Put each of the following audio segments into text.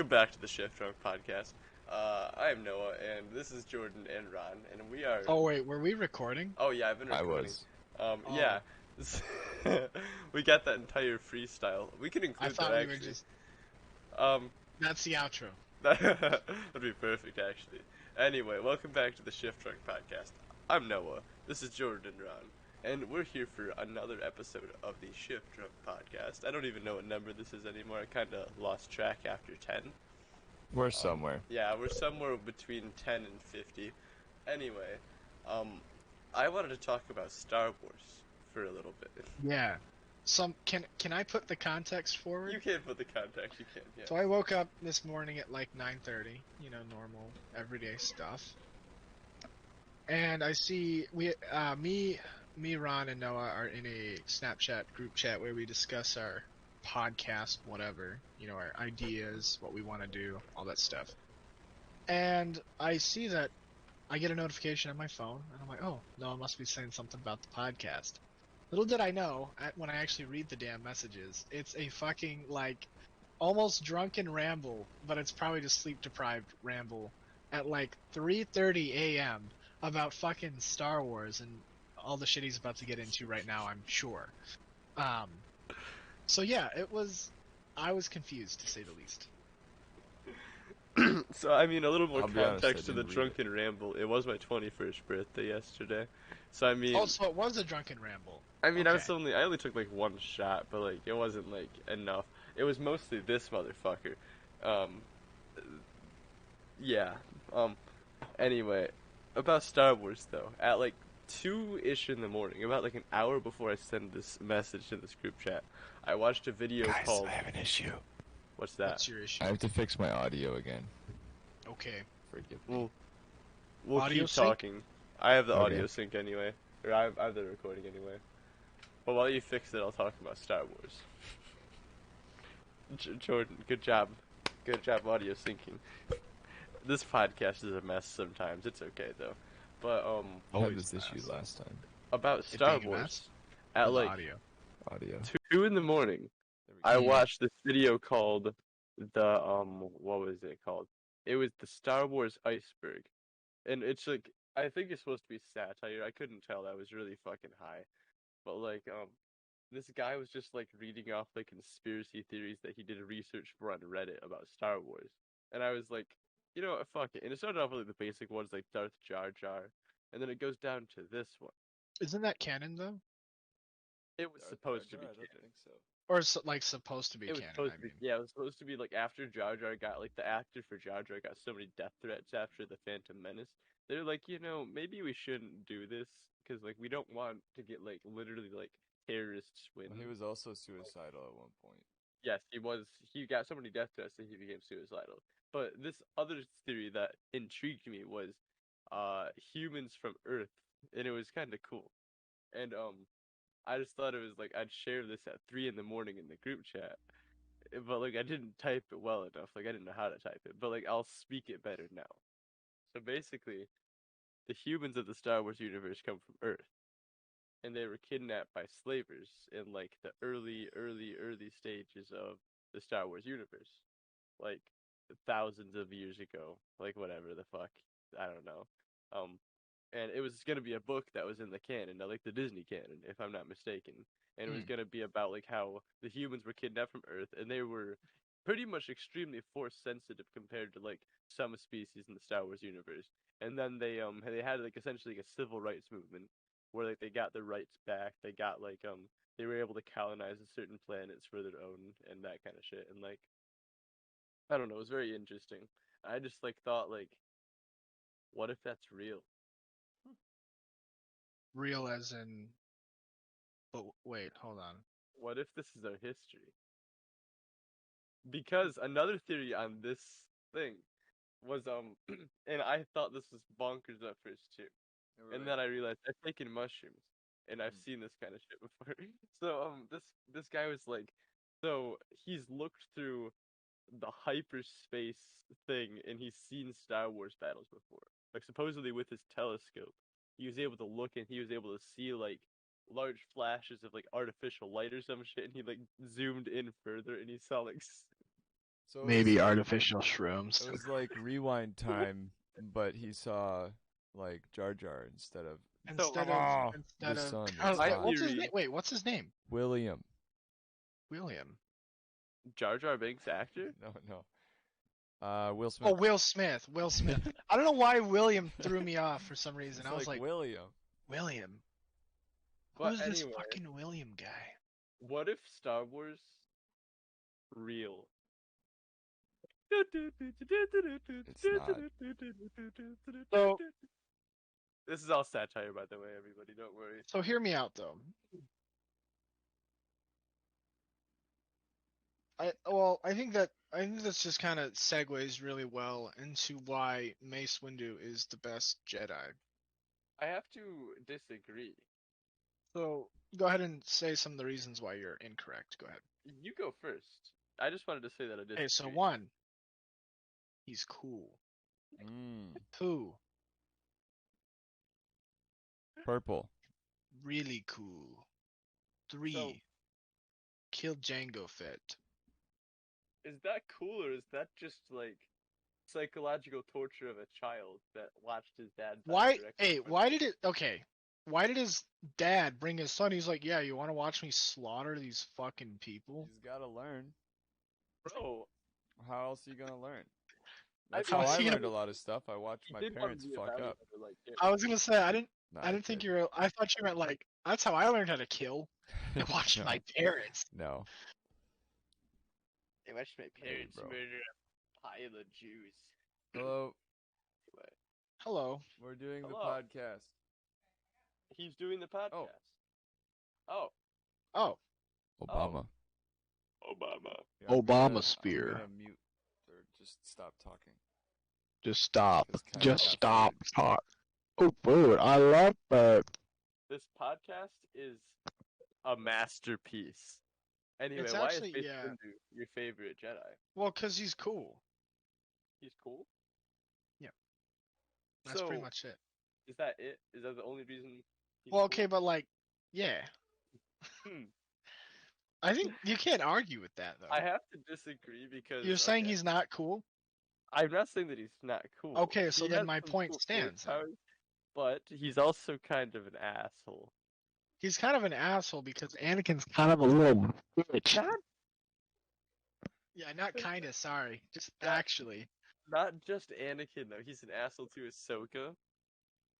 Welcome back to the Shift Drunk Podcast. I am Noah, and this is Jordan and Ron, and we are. Oh wait, were we recording? Oh yeah, I've been I recording. was. Yeah, this- we got that entire freestyle. We can include I thought that we actually. were just. Um, That's the outro. that'd be perfect actually. Anyway, welcome back to the Shift Drunk Podcast. I'm Noah. This is Jordan and Ron. And we're here for another episode of the Shift Drunk Podcast. I don't even know what number this is anymore. I kind of lost track after 10. We're somewhere. Yeah, we're somewhere between 10 and 50. Anyway, I wanted to talk about Star Wars for a little bit. Yeah. Can I put the context forward? You can't put the context, you can, yeah. So I woke up this morning at like 9:30, normal everyday stuff. And I see me, Ron, and Noah are in a Snapchat group chat where we discuss our podcast, whatever, our ideas, what we want to do, all that stuff. And I see that I get a notification on my phone, and I'm like, oh, Noah must be saying something about the podcast. Little did I know, when I actually read the damn messages, it's a fucking, almost drunken ramble, but it's probably just sleep-deprived ramble at, 3:30 a.m. about fucking Star Wars and all the shit he's about to get into right now, I'm sure. So yeah, I was confused, to say the least. So, I mean, a little more I'll be honest, context to I the didn't read drunken ramble. It was my 21st birthday yesterday. So, I mean... Oh, so it was a drunken ramble. I mean, Okay. I only took, one shot, but, it wasn't, enough. It was mostly this motherfucker. Yeah. Anyway, about Star Wars, though. At, 2-ish in the morning, about, an hour before I sent this message to this group chat, I watched a video Guys, called... I have an issue. What's that? What's your issue? I have to fix my audio again. Okay. Forgive me. We'll Audio keep sync? talking. I have the Okay. audio sync anyway. Or I have the recording anyway. But while you fix it, I'll talk about Star Wars. Jordan, good job. Good job audio syncing. This podcast is a mess sometimes. It's okay, though. But, I had Always this issue fast. last time. about It Star being a Wars, mess? at, The audio. Audio. 2 in the morning, There we I go. watched this video called the, what was it called? It was the Star Wars Iceberg. And it's I think it's supposed to be satire. I couldn't tell. I was really fucking high. But this guy was just reading off conspiracy theories that he did research for on Reddit about Star Wars. And I was like, you know what, fuck it. And it started off with the basic ones like Darth Jar Jar. And then it goes down to this one. Isn't that canon though? It was supposed to be I don't canon. think so. Or supposed to be It was canon? supposed to be, yeah, it was supposed to be after Jar Jar got the actor for Jar Jar got so many death threats after the Phantom Menace. They're like, maybe we shouldn't do this because we don't want to get literally terrorists win. Well, he was also suicidal at one point. Yes, he was. He got so many death threats that he became suicidal. But this other theory that intrigued me was humans from Earth, and it was kind of cool. And I just thought it was I'd share this at 3 in the morning in the group chat, but I didn't type it well enough. I didn't know how to type it, but I'll speak it better now. So basically, the humans of the Star Wars universe come from Earth, and they were kidnapped by slavers in the early stages of the Star Wars universe, thousands of years ago, whatever the fuck, I don't know. And it was gonna be a book that was in the canon, the Disney canon, if I'm not mistaken. And it was gonna be about how the humans were kidnapped from Earth, and they were pretty much extremely force sensitive compared to some species in the Star Wars universe. And then they had essentially a civil rights movement where they got their rights back. They got they were able to colonize certain planets for their own and that kind of shit. And I don't know, it was very interesting. I just thought what if that's real? Real as in. But wait, hold on. What if this is our history? Because another theory on this thing was and I thought this was bonkers at first too. And then I realized I've taken mushrooms and I've seen this kind of shit before. So this guy was so he's looked through the hyperspace thing and he's seen Star Wars battles before. Supposedly with his telescope, he was able to look and he was able to see large flashes of artificial light or some shit, and he zoomed in further and he saw So it Maybe was like, artificial shrooms. it was like rewind time, but he saw like Jar Jar instead of So the son. Oh, It's my Han. what's his theory, name? Wait, what's his name? William. William. Jar Jar Binks actor. No. Will Smith. Oh, Will Smith. Will Smith. I don't know why William threw me off for some reason. It's I was like, William. William. But Who's this anyway, fucking William guy? what if Star Wars real? It's not. So, This is all satire, by the way, everybody. Don't worry. so hear me out though. I think that's just kind of segues really well into why Mace Windu is the best Jedi. I have to disagree. So go ahead and say some of the reasons why you're incorrect. Go ahead. You go first. I just wanted to say that I disagree. Okay, so one, he's cool. Mm. Two, Purple. really cool. Three, So- kill Jango Fett. Is that cool, or is that just like psychological torture of a child that watched his dad? die Why? directly Hey, in front why of did it? Okay, why did his dad bring his son? He's like, yeah, you want to watch me slaughter these fucking people? He's gotta learn. him? Bro, How else are you gonna learn? I That's mean, how I he- learned a lot of stuff. I watched he my did want parents to be a fuck bounty up. hunter, like, yeah. I was gonna say I didn't. Nah, I didn't think you were. I thought you meant like that's how I learned how to kill. I watched No. my parents. No. They watched my parents bro. murder a pile of Jews. Hello. Anyway, Hello. We're doing the Hello. podcast. he's doing the podcast. Oh, Oh, Obama. Obama. Yeah, I'm Obama gonna- spear. I'm gonna mute or just stop talking. just stop. Just kinda Just got stop. food. Talk. Oh, food. I love that. This podcast is a masterpiece. Anyway, It's why actually- is Mace yeah. Windu your favorite Jedi? Well, cause he's cool. He's cool. That's so, pretty much it. Is that it? Is that the only reason? He's Well, cool? okay, but like, yeah. Hmm. I think you can't argue with that though. I have to disagree because You're saying okay, he's not cool? I'm not saying that he's not cool. Okay, so He then has my some point cool force stands then. powers, but he's also kind of an asshole. He's kind of an asshole because Anakin's kind of a little bitch. Not, Yeah, not kinda. Sorry, just Not- actually. not just Anakin though. He's an asshole to Ahsoka,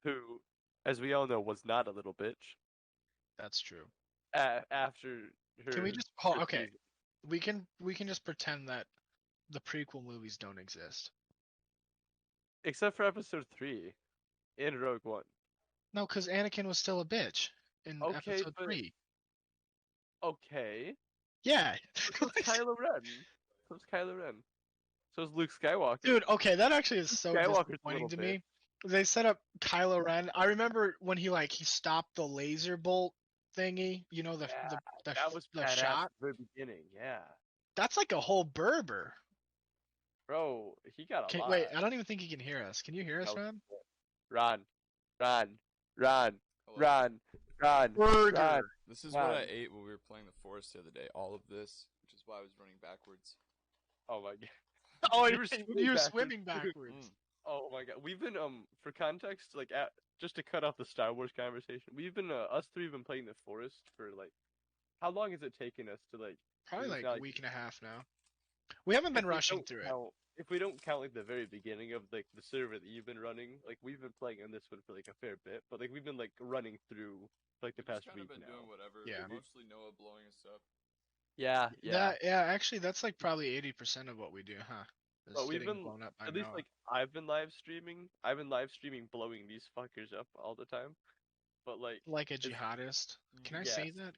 who, as we all know, was not a little bitch. That's true. After her. Can we just? her Okay, season. we can just pretend that the prequel movies don't exist. Except for Episode 3 in Rogue One. No, because Anakin was still a bitch in Okay, episode but- 3. Okay. Yeah. So is Kylo Ren. So is Kylo Ren. So is Luke Skywalker. Dude, okay, that actually is so Skywalker's a disappointing little to bitch. me. They set up Kylo Ren. I remember when he stopped the laser bolt thingy. You know the Yeah, the, that was the badass shot. at the very beginning. Yeah. That's like a whole Berber. Bro, he got a lot. Wait, I don't even think he can hear us. Can you hear us, No. Ron? Run. Hello. Run. Burger. This is what I Run. ate when we were playing the forest the other day. All of this, which is why I was running backwards. Oh my god. Oh, You were you're swimming swimming backwards. backwards. Oh my god. We've been for context, just to cut off the Star Wars conversation, we've been us three have been playing the forest for how long has it taken us to Probably it's like not a week and a half now. We haven't been if we rushing don't through it. count- If we don't count the very beginning of the server that you've been running, we've been playing on this one for a fair bit, but we've been running through the We've past just kind week of been now. doing whatever. Yeah. Mostly Noah blowing us up. Yeah, Actually, that's probably 80% of what we do, huh? Is But we've getting been blown up by at least Noah. I've been live streaming. I've been live streaming blowing these fuckers up all the time. But Like a jihadist. Can I say Yes. that?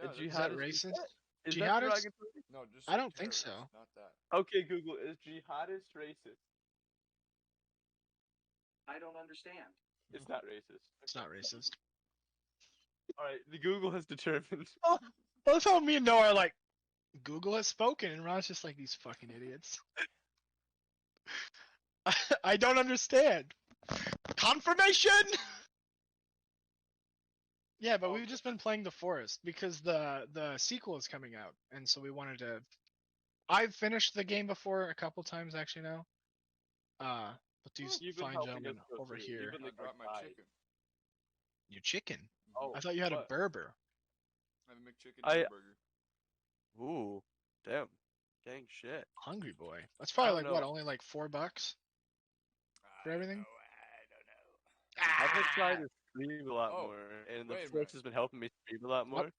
Yeah, Is Is that Jihadist- racist? is that Jihadist? derogatory? No, just I don't think terrorist, so. Not that. Okay, Google, is jihadist racist? I don't understand. It's not racist. It's not racist. Alright, the Google has determined. That's how me and Noah are like, Google has spoken, and Ron's just like, these fucking idiots. I don't understand. Confirmation! Yeah, but we've just been playing The Forest because the sequel is coming out, and so we wanted to I've finished the game before a couple times actually now. But these You've been fine helping us gentlemen go over through it, here, even I like our dropped my guide. chicken. you chicken. Oh, I thought you had a but Berber. I have a McChicken I and a burger. ooh, damn, gang shit. Hungry boy. That's I probably don't like what, know. only like $4 for I don't everything? know. I don't know. I've been trying Ah! to stream a lot Oh, more, and the wait a Force minute. has been helping me stream a lot What? more.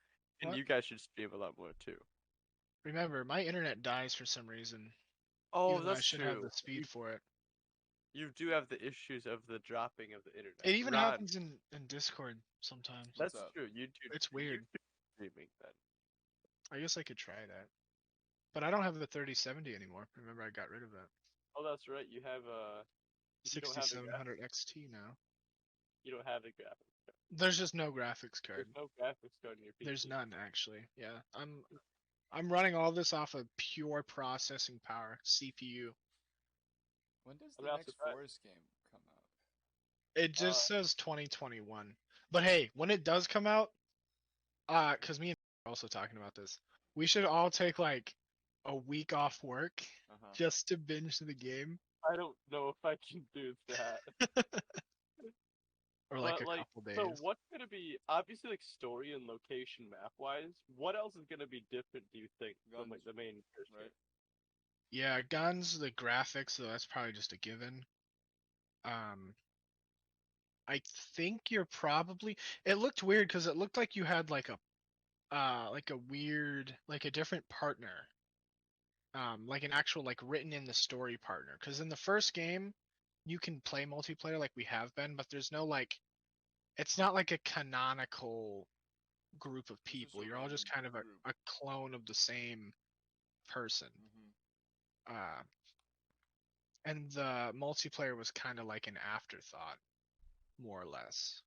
And What? you guys should stream a lot more too. Remember, my internet dies for some reason, Oh, even though I that's should have true. the speed for it. You do have the issues of the dropping of the internet. It even Ron, happens in Discord sometimes. What's that's up? true. You do It's weird. streaming then. I guess I could try that. But I don't have the 3070 anymore. Remember, I got rid of that. Oh, that's right. You have you don't have a 6700 XT now. you don't have a graphics card. There's just no graphics card. There's no graphics card in your PC. There's none actually. Yeah, I'm running all this off of pure processing power, CPU. When does I'm the not next surprised. Forest game come out? It just says 2021. But hey, when it does come out, cause me and are also talking about this, we should all take like a week off work just to binge the game, I don't know if I can do that. or like But a like, couple so days. what's gonna be obviously like story and location map wise? What else is gonna be different? Do you think from like Guns, the main first right? Yeah, guns, the graphics, though, that's probably just a given. Um, I think you're probably. It looked weird because it looked like you had like a weird, like a different partner, like an actual like written in the story partner. Because in the first game, you can play multiplayer like we have been, but there's no like, it's not like a canonical group of It's just people. a You're all random just kind of group. a clone of the same person. Uh, and the multiplayer was kind of like an afterthought, more or less.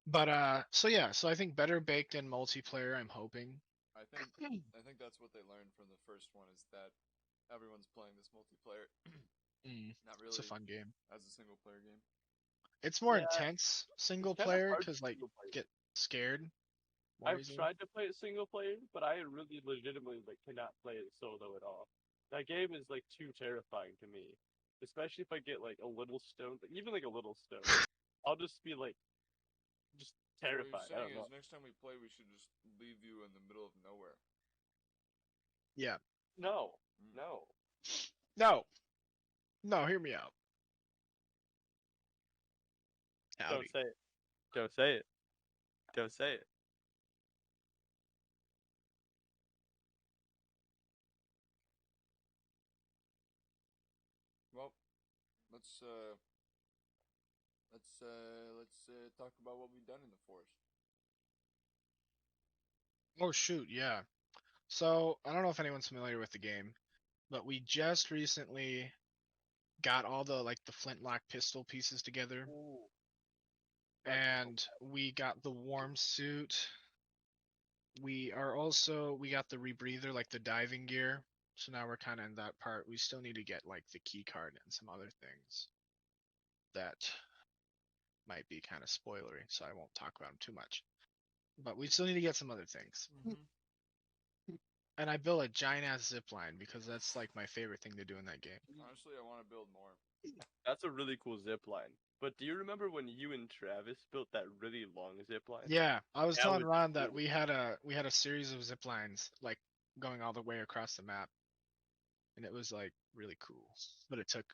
But so yeah, so I think better baked in multiplayer, I'm hoping. I think that's what they learned from the first one is that everyone's playing this multiplayer, not It's a really fun game. as a single player game. It's more Yeah, intense it's single kind of player hard because like single player. get scared more I've easily. tried to play it single player, but I really legitimately like cannot play it solo at all. That game is like too terrifying to me, especially if I get like a little stoned, like, even like a little stoned. I'll just be like just So what you're terrified. I saying don't is know. next time we play, we should just leave you in the middle of nowhere. Yeah. No, Mm. no. No. No, hear me out. Don't Howdy. say it. Don't say it. Don't say it. Well, let's uh, let's talk about what we've done in the forest. Oh shoot, yeah. So I don't know if anyone's familiar with the game, but we just recently got all the like the flintlock pistol pieces together, Ooh, that's cool. and we got the warm suit. We got the rebreather, like the diving gear. So now we're kind of in that part. We still need to get like the key card and some other things that might be kind of spoilery, so I won't talk about them too much. But we still need to get some other things. And I built a giant ass zip line because that's like my favorite thing to do in that game. Honestly, I want to build more. That's a really cool zip line. But do you remember when you and Travis built that really long zip line? Yeah, I was That telling was Ron that cool. we had a series of zip lines like going all the way across the map, and it was like really cool. But it took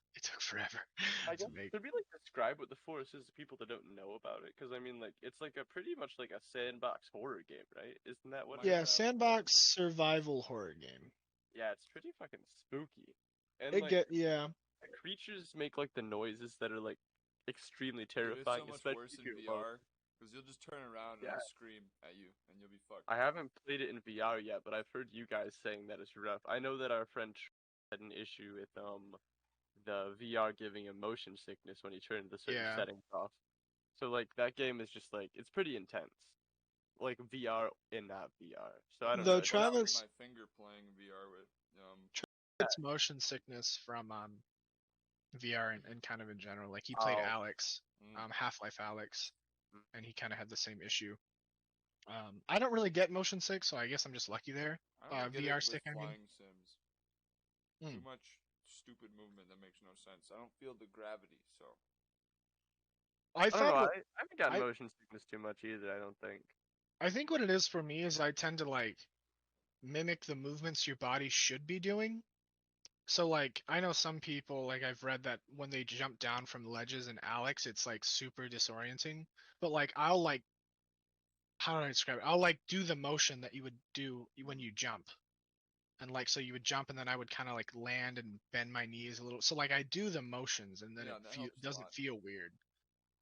forever I to guess make. could we like describe what the forest is to people that don't know about it? Because I mean, like it's like a pretty much like a sandbox horror game, right? Isn't that what it Yeah, is? sandbox survival horror game. Yeah, it's pretty fucking spooky. And It like get yeah. the creatures make like the noises that are like extremely Dude, it's terrifying, so much especially worse if in you're alone. VR because you'll just turn around and Yeah, I'll scream at you and you'll be fucked. I haven't played it in VR yet, but I've heard you guys saying that it's rough. I know that our friend had an issue with the VR giving him motion sickness when he turned the certain Yeah. settings off. So like that game is just like it's pretty intense. Like VR in that VR. So I don't know. Though It's not Busted Travis my finger playing VR with gets motion sickness from VR and kind of in general. Like he played oh, Alex, mm, Half-Life Alex, mm, and he kind of had the same issue. I don't really get motion sick, so I guess I'm just lucky there. I don't get it VR with stick. I mean, flying sims. Too Hmm. much stupid movement that makes no sense. I don't feel the gravity, so I I don't know. found what I haven't gotten I motion sickness too much either. I don't think. I think what it is for me is I tend to like mimic the movements your body should be doing. So like I know some people like I've read that when they jump down from ledges in Alex it's like super disorienting. But like I'll like how do I describe it? I'll like do the motion that you would do when you jump. And like so you would jump and then I would kind of like land and bend my knees a little. So like I do the motions and then yeah, it that helps a doesn't lot. feel weird.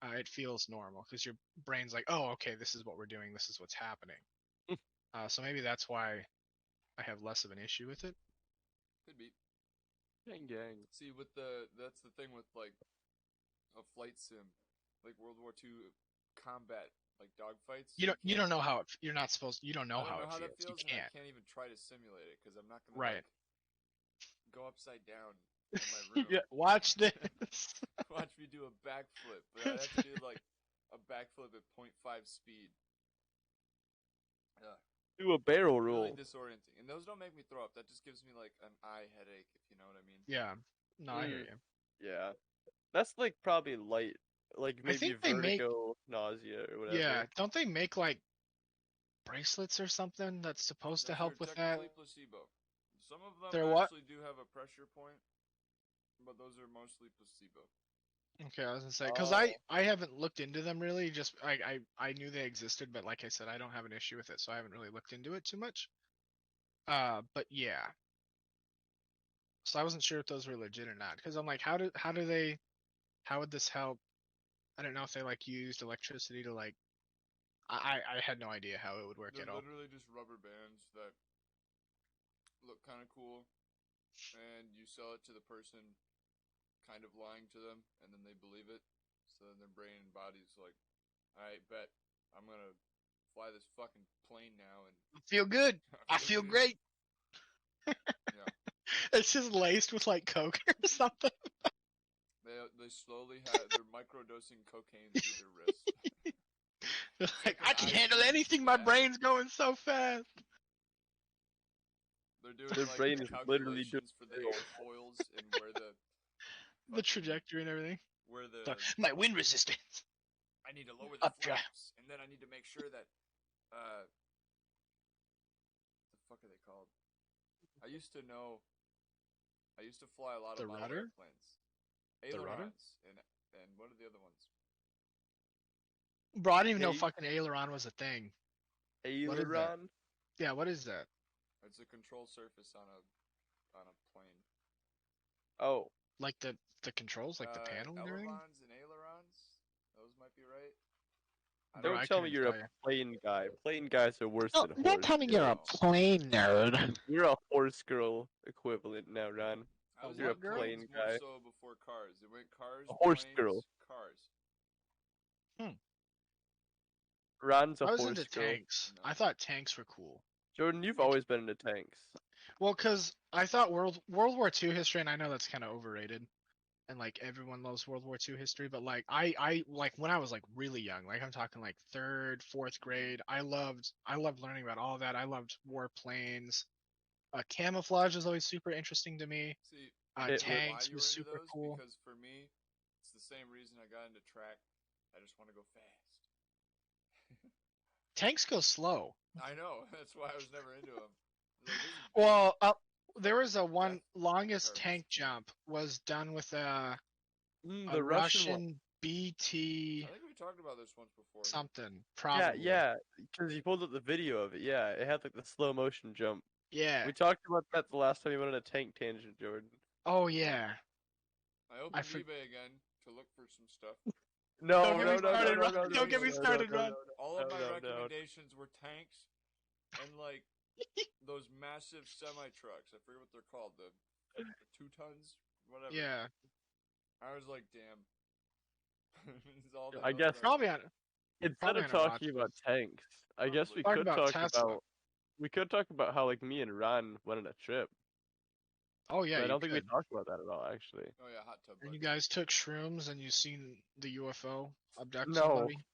It feels normal because your brain's like, oh, okay, this is what we're doing. This is what's happening. So maybe that's why I have less of an issue with it. Could be. Gang gang. See, that's the thing with like a flight sim, like World War II combat, like dogfights. You You can't. don't know how it, you're not supposed you don't know I don't how know it how that feels. You feels, and I can't. can't even try to simulate it because I'm not gonna Right. like go upside down in my room. Yeah, watch this. Watch me do a backflip, but I'd have to do like a backflip at 0.5 speed. Ugh. Do a barrel Really roll. disorienting, and those don't make me throw up. That just gives me like an eye headache, if you know what I mean. Yeah. No, I hear Mm, you. yeah. That's like probably light, like I maybe think they make vertigo, nausea, or yeah, whatever. don't they make like bracelets or something that's supposed to Those are help with that? technically placebo. Some of them They're what? actually do have a pressure point, but those are mostly placebo. Okay, I was gonna say because Oh, I haven't looked into them really. Just I knew they existed, but like I said, I don't have an issue with it, so I haven't really looked into it too much. But yeah, so I wasn't sure if those were legit or not because I'm like, how would this help? I don't know if they like used electricity to like I had no idea how it would work They're at all. literally just rubber bands that look kind of cool, and you sell it to the person kind of lying to them, and then they believe it. So then their brain and body's like, I bet I'm gonna fly this fucking plane now and I feel good. I I feel feel good. great. Yeah. It's just laced with like coke or something. They slowly have they're microdosing cocaine through their wrist. They're It's like, like an I can handle IV anything. My jab. brain's going so fast. They're doing their like brain is literally doing calculations for the barrel. airfoils and where the The fucking trajectory and everything. where So, the my wind resistance. I need to lower the Updraft. flaps, and then I need to make sure that the fuck are they called? I used to know. I used to fly a lot of The model rudder? airplanes, The rudder? ailerons, and what are the other ones? Bro, I didn't even know A fucking aileron was a thing. What is that? aileron. Yeah, what is that? It's a control surface on a plane. Oh, Like the controls, like the panel and everything? Elevons and ailerons. Those might be right. I don't Bro, don't I know. tell me couldn't you're a tell you. plane guy. Plane guys are worse Oh, than don't horse tell me you're a No, girls. plane nerd. You're a horse girl equivalent now, Ron. I A was You're a what into girl? planes plane more guy. so before cars. It went cars, A horse girl. planes, cars. Hmm. Ron's a I was into horse girl. tanks. I No. thought tanks were cool. Jordan, you've Like, always been into tanks. well, cause I thought World War II history, and I know that's kind of overrated, and like everyone loves World War II history, but like I like when I was like really young, like I'm talking like third, fourth Mm-hmm. grade, I loved learning about all that. I loved warplanes. Camouflage was always super interesting to me. See, I It get was why Tanks you was were into super those cool. because for me, it's the same reason I got into track. I just want to go fast. Tanks go slow. I know. That's why I was never into them. Like this is big Well, there was a death one longest garbage tank tank. jump was done with a the Russian one. Russian BT I think we talked about this once before. something, Yeah, probably. yeah. Because you pulled up the video of it. Yeah, it had like the slow motion jump. Yeah. We talked about that the last time you went on a tank tangent, Jordan. Oh Well, yeah. I I opened for eBay again to look for some stuff. Don't No, get me no, no, no, started, no, Ron. no, no, Don't get me no, no, no, started, no, Ron. All of no, my no, no. recommendations were tanks and like those massive semi trucks. I forget what they're called. The 2 tons, whatever. Yeah. I was like, damn. This is all I those guess trucks. instead Probably of on a watch talking about list. tanks, I guess Probably. Talk about Tesla. we could talk about how like me and Ron went on a trip. Oh yeah, But I you don't think we could. talked about that at all, actually. Oh yeah, hot tub And you buddies. guys took shrooms and you seen the UFO abduct No, somebody?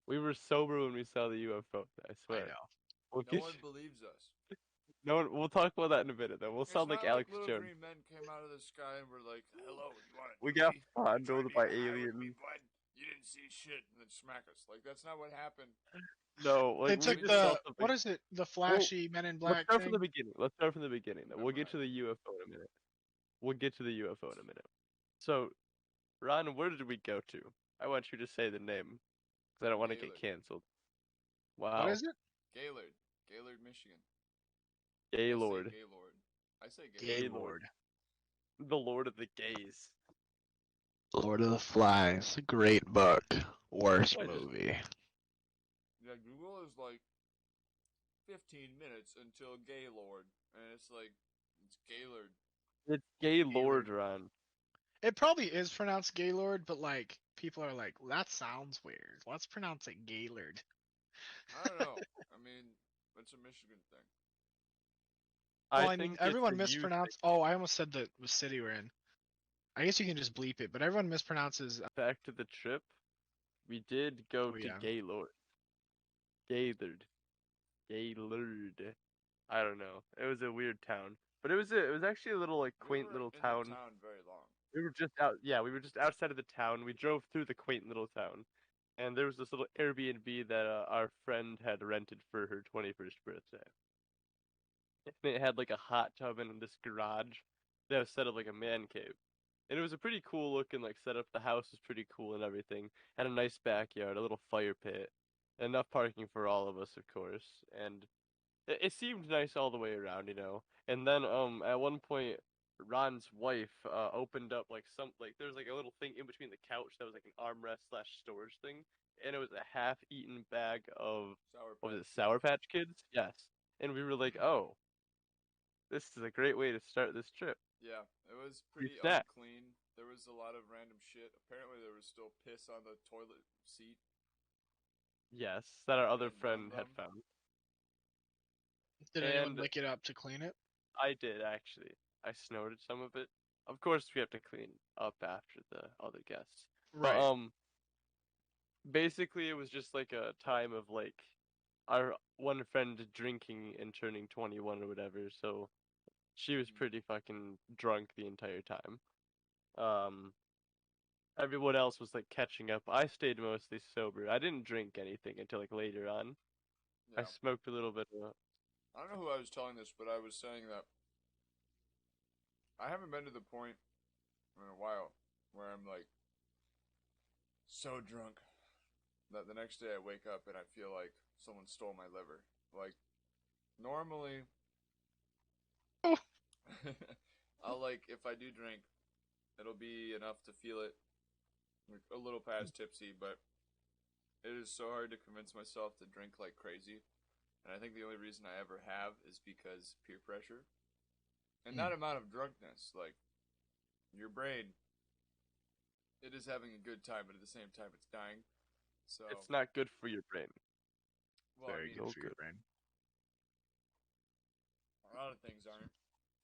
we were sober when we saw the UFO. I I swear. know. No Okay. one believes us. No, we'll talk about that in a minute. Though we'll It's sound like not like Alex little Jones. green men came out of the sky and were like, "Hello, you want a We got cookie? You trying to fondled be by high with me, aliens. bud? You didn't see shit," and then smack us. Like that's not what happened. No, They like we took We just just saw the something. what is it? The Well, flashy Men in let's Black start from the thing. beginning. Let's start from the beginning. Though we'll never get to mind. the UFO in a minute. We'll get to the UFO in a minute. So, Ron, where did we go to? I want you to say the name because I don't want to get Gaylord, canceled. What Wow, is it? Gaylord, Gaylord, Michigan. I say Gaylord, Gaylord. I say Gaylord. Gaylord, Gaylord. the Lord of the Gays. Lord of the Flies. Great book. Worst I just movie. yeah. Google is like 15 minutes until Gaylord, and it's like it's Gaylord. It's Gaylord, Gaylord. Ron. It probably is pronounced Gaylord, but like people are like, that sounds weird. Let's pronounce it Gaylord. I don't know. I mean, it's a Michigan thing. Well, I I mean, think it's a everyone you thing. mispronounced. Oh, I almost said the city we're in. I guess you can just bleep it, but everyone mispronounces. Back to the trip, we did go Oh to yeah. Gaylord. Gaylord. Gaylord. I don't know. It was a weird town, but it was actually a little like We quaint were little in the town. town very long. We were just out. Yeah, we were just outside of the town. We drove through the quaint little town, and there was this little Airbnb that our friend had rented for her 21st birthday. And it had like a hot tub in this garage that was set up like a man cave. And it was a pretty cool looking like setup. The house was pretty cool and everything. Had a nice backyard, a little fire pit, enough parking for all of us, of course. And it seemed nice all the way around, you know. And then at one point Ron's wife opened up like some like there was like a little thing in between the couch that was like an armrest slash storage thing, and it was a half-eaten bag of Sour what was Patch it, Kids. Sour Patch Kids? Yes. And we were like, oh, this is a great way to start this trip. Yeah, it was Free pretty snack. unclean. There was a lot of random shit. Apparently, there was still piss on the toilet seat Yes, that our other in one of friend had them. found. Did anyone And lick it up to clean it? I did actually. I snorted some of it. Of course, we have to clean up after the other guests. But Right. basically it was just like a time of like our one friend drinking and turning 21 or whatever, so she was Mhm. pretty fucking drunk the entire time. Um Everyone else was like catching up. I stayed mostly sober. I didn't drink anything until like later on. I Yeah, smoked a little bit of I don't know who I was telling this, but I was saying that I haven't been to the point in a while where I'm like so drunk that the next day I wake up and I feel like someone stole my liver. Like normally, I'll like if I do drink, it'll be enough to feel it, like a little past tipsy, but it is so hard to convince myself to drink like crazy. And I think the only reason I ever have is because peer pressure. And that amount of drunkenness, like your brain, it is having a good time, but at the same time, it's dying. So, it's not good for your brain. well, I Very mean, good No for your good. brain. a lot of things aren't.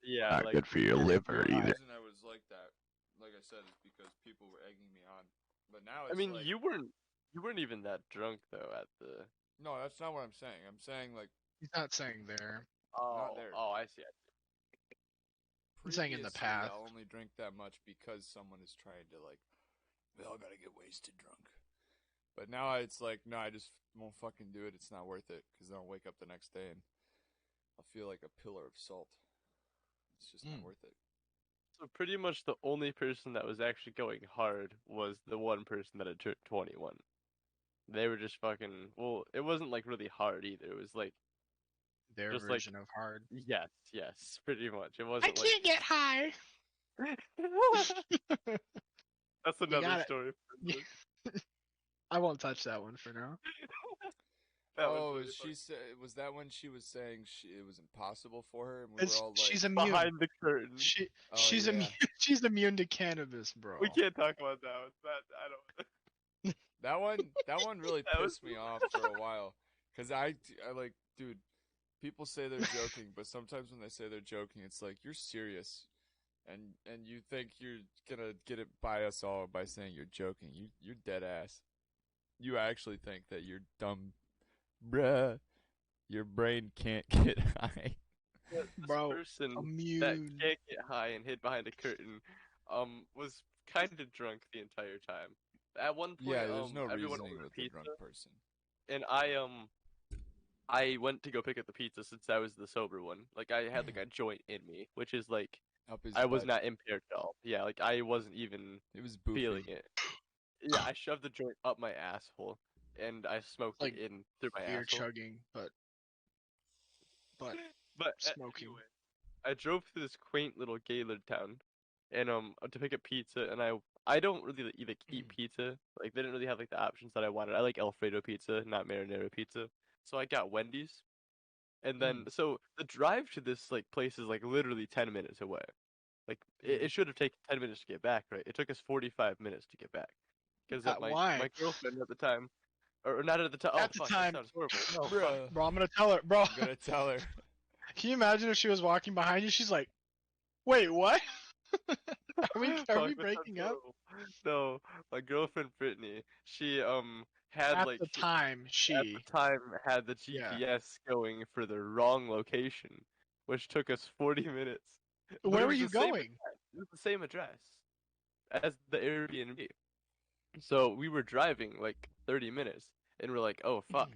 Yeah, Not like good for your The liver only either. reason I was like that, like I said, is because people were egging me on. But now I it's mean, like, you weren't even that drunk though at the no, that's not what I'm saying. I'm saying like He's not saying there. not there. oh, I see. He's saying in the Previously, past. I'll only drink that much because someone is trying to like, we all gotta get wasted drunk. But now it's like, no, I just won't fucking do it. It's not worth it because then I'll wake up the next day and I'll feel like a pillar of salt. It's just not worth it. So pretty much the only person that was actually going hard was the one person that had turned 21. They were just fucking, well, it wasn't like really hard either. It was like Their just like version of hard. yes, yes, pretty much. It I wasn't like can't get high. that's You another got it. story. I won't touch that one for now. That was Oh, really is funny. she say was that when she was saying it was impossible for her, and we were It's all like, she's immune. Behind the curtain. "Oh She's yeah." immune. She's immune to cannabis, bro. We can't talk about that one. That I don't. That one really That was pissed me off for a while, cause I like, dude. People say they're joking, but sometimes when they say they're joking, it's like you're serious, and you think you're gonna get it by us all by saying you're joking. You're dead ass. You actually think that you're dumb, bruh. Your brain can't get high. this Bro, person that immune. can't get high and hid behind a curtain, was kind of drunk the entire time. At one point, Yeah, there's no everyone reasoning ordered with the drunk pizza, person. and I went to go pick up the pizza since I was the sober one. Like I had like a joint in me, which is like Up his I was butt. not impaired at all. Yeah, like I wasn't even It was feeling boofy. it. Yeah, I shoved the joint up my asshole and I smoked it Like in through my beer asshole. chugging, but But smoking. anyway, I drove through this quaint little Gaylord town, and to pick up pizza, and I don't really like eat pizza. Like they didn't really have like the options that I wanted. I like Alfredo pizza, not marinara pizza. So I got Wendy's, and then so the drive to this like place is like literally 10 minutes away. Like it should have taken 10 minutes to get back, right? It took us 45 minutes to get back because Why? my girlfriend at the time, or not at the time. Oh At the fuck, that time, sounds horrible. No, fuck. Bruh. bro, I'm gonna tell her, bro. I'm gonna tell her. Can you imagine if she was walking behind you? She's like, "Wait, what? Are we Fuck, that sounds breaking up?" horrible. No, my girlfriend Brittany, she had At like the time, at she, the time had the yeah. GPS going for the wrong location, which took us 40 minutes. But it Where were was you the same going? address. It was the same address as the Airbnb. So we were driving like 30 minutes, and we're like, oh fuck.